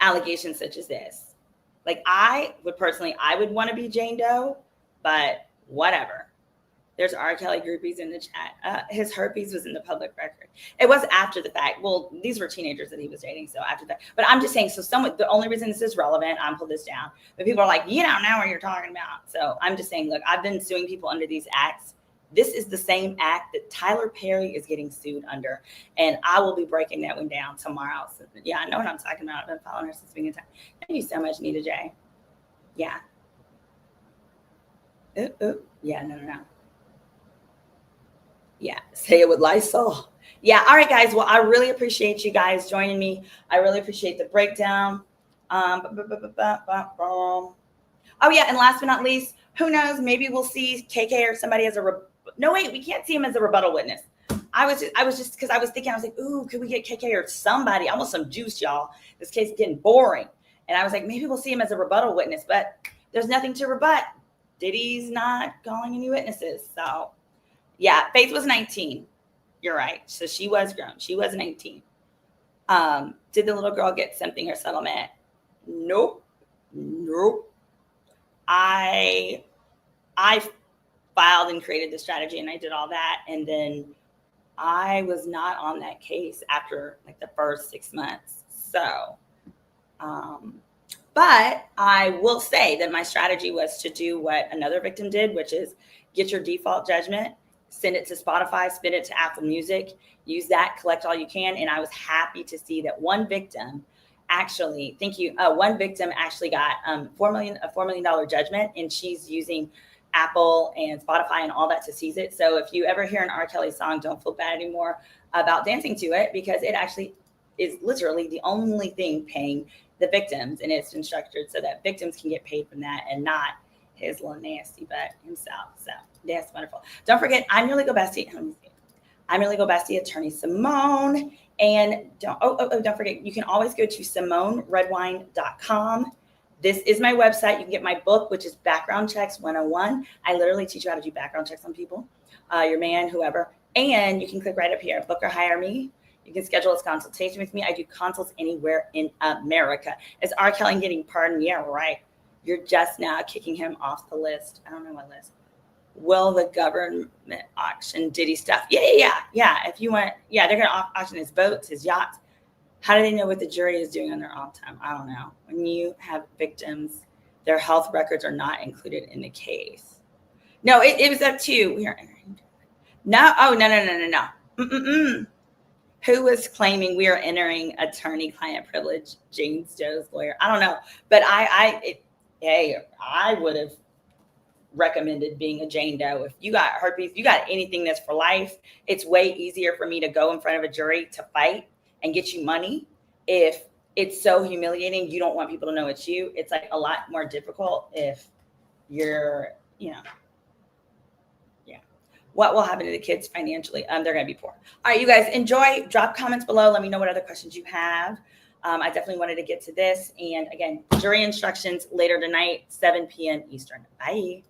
allegation such as this. Like, I would want to be Jane Doe, but whatever. There's R. Kelly groupies in the chat. His herpes was in the public record. It was after the fact. Well, these were teenagers that he was dating, so after that. But I'm just saying, the only reason this is relevant, I'm pull this down. But people are like, you don't know what you're talking about. So I'm just saying, look, I've been suing people under these acts. This is the same act that Tyler Perry is getting sued under. And I will be breaking that one down tomorrow. So, yeah, I know what I'm talking about. I've been following her since the beginning of time. Thank you so much, Nita J. Yeah. Ooh. Yeah, no. Yeah, say it with Lysol. Yeah, all right, guys. Well, I really appreciate you guys joining me. I really appreciate the breakdown. Oh, yeah, and last but not least, who knows? Maybe we'll see KK or somebody as no, wait, we can't see him as a rebuttal witness. I was just because I was thinking, I was like, ooh, could we get KK or somebody? I want some juice, y'all. This case is getting boring. And I was like, maybe we'll see him as a rebuttal witness, but there's nothing to rebut. Diddy's not calling any witnesses, so. Yeah, Faith was 19. You're right. So she was grown. She was 19. Did the little girl get something her settlement? Nope. I filed and created the strategy and I did all that. And then I was not on that case after like the first 6 months. So, but I will say that my strategy was to do what another victim did, which is get your default judgment, send it to Spotify, spin it to Apple Music, use that, collect all you can. And I was happy to see that one victim actually, one victim actually got a $4 million judgment, and she's using Apple and Spotify and all that to seize it. So if you ever hear an R. Kelly song, don't feel bad anymore about dancing to it, because it actually is literally the only thing paying the victims, and it's been structured so that victims can get paid from that and not his little nasty butt himself. So that's wonderful. Don't forget, I'm your legal bestie. Attorney Symone. And don't forget, you can always go to SimoneRedwine.com. This is my website. You can get my book, which is Background Checks 101. I literally teach you how to do background checks on people, your man, whoever. And you can click right up here, book or hire me. You can schedule a consultation with me. I do consults anywhere in America. Is R. Kelly getting pardoned? Yeah, right. You're just now kicking him off the list. I don't know what list. Will the government auction Diddy stuff? Yeah. If you want, they're going to auction his boats, his yachts. How do they know what the jury is doing on their off time? I don't know. When you have victims, their health records are not included in the case. No, it was up to we are entering. No. Oh, no. Who was claiming we are entering attorney-client privilege? James Joe's lawyer. I don't know, but I would have recommended being a Jane Doe. If you got herpes, you got anything that's for life, it's way easier for me to go in front of a jury to fight and get you money. If it's so humiliating, you don't want people to know it's you. It's like a lot more difficult if you're, what will happen to the kids financially? They're going to be poor. All right, you guys enjoy. Drop comments below. Let me know what other questions you have. I definitely wanted to get to this. And again, jury instructions later tonight, 7 p.m. Eastern. Bye.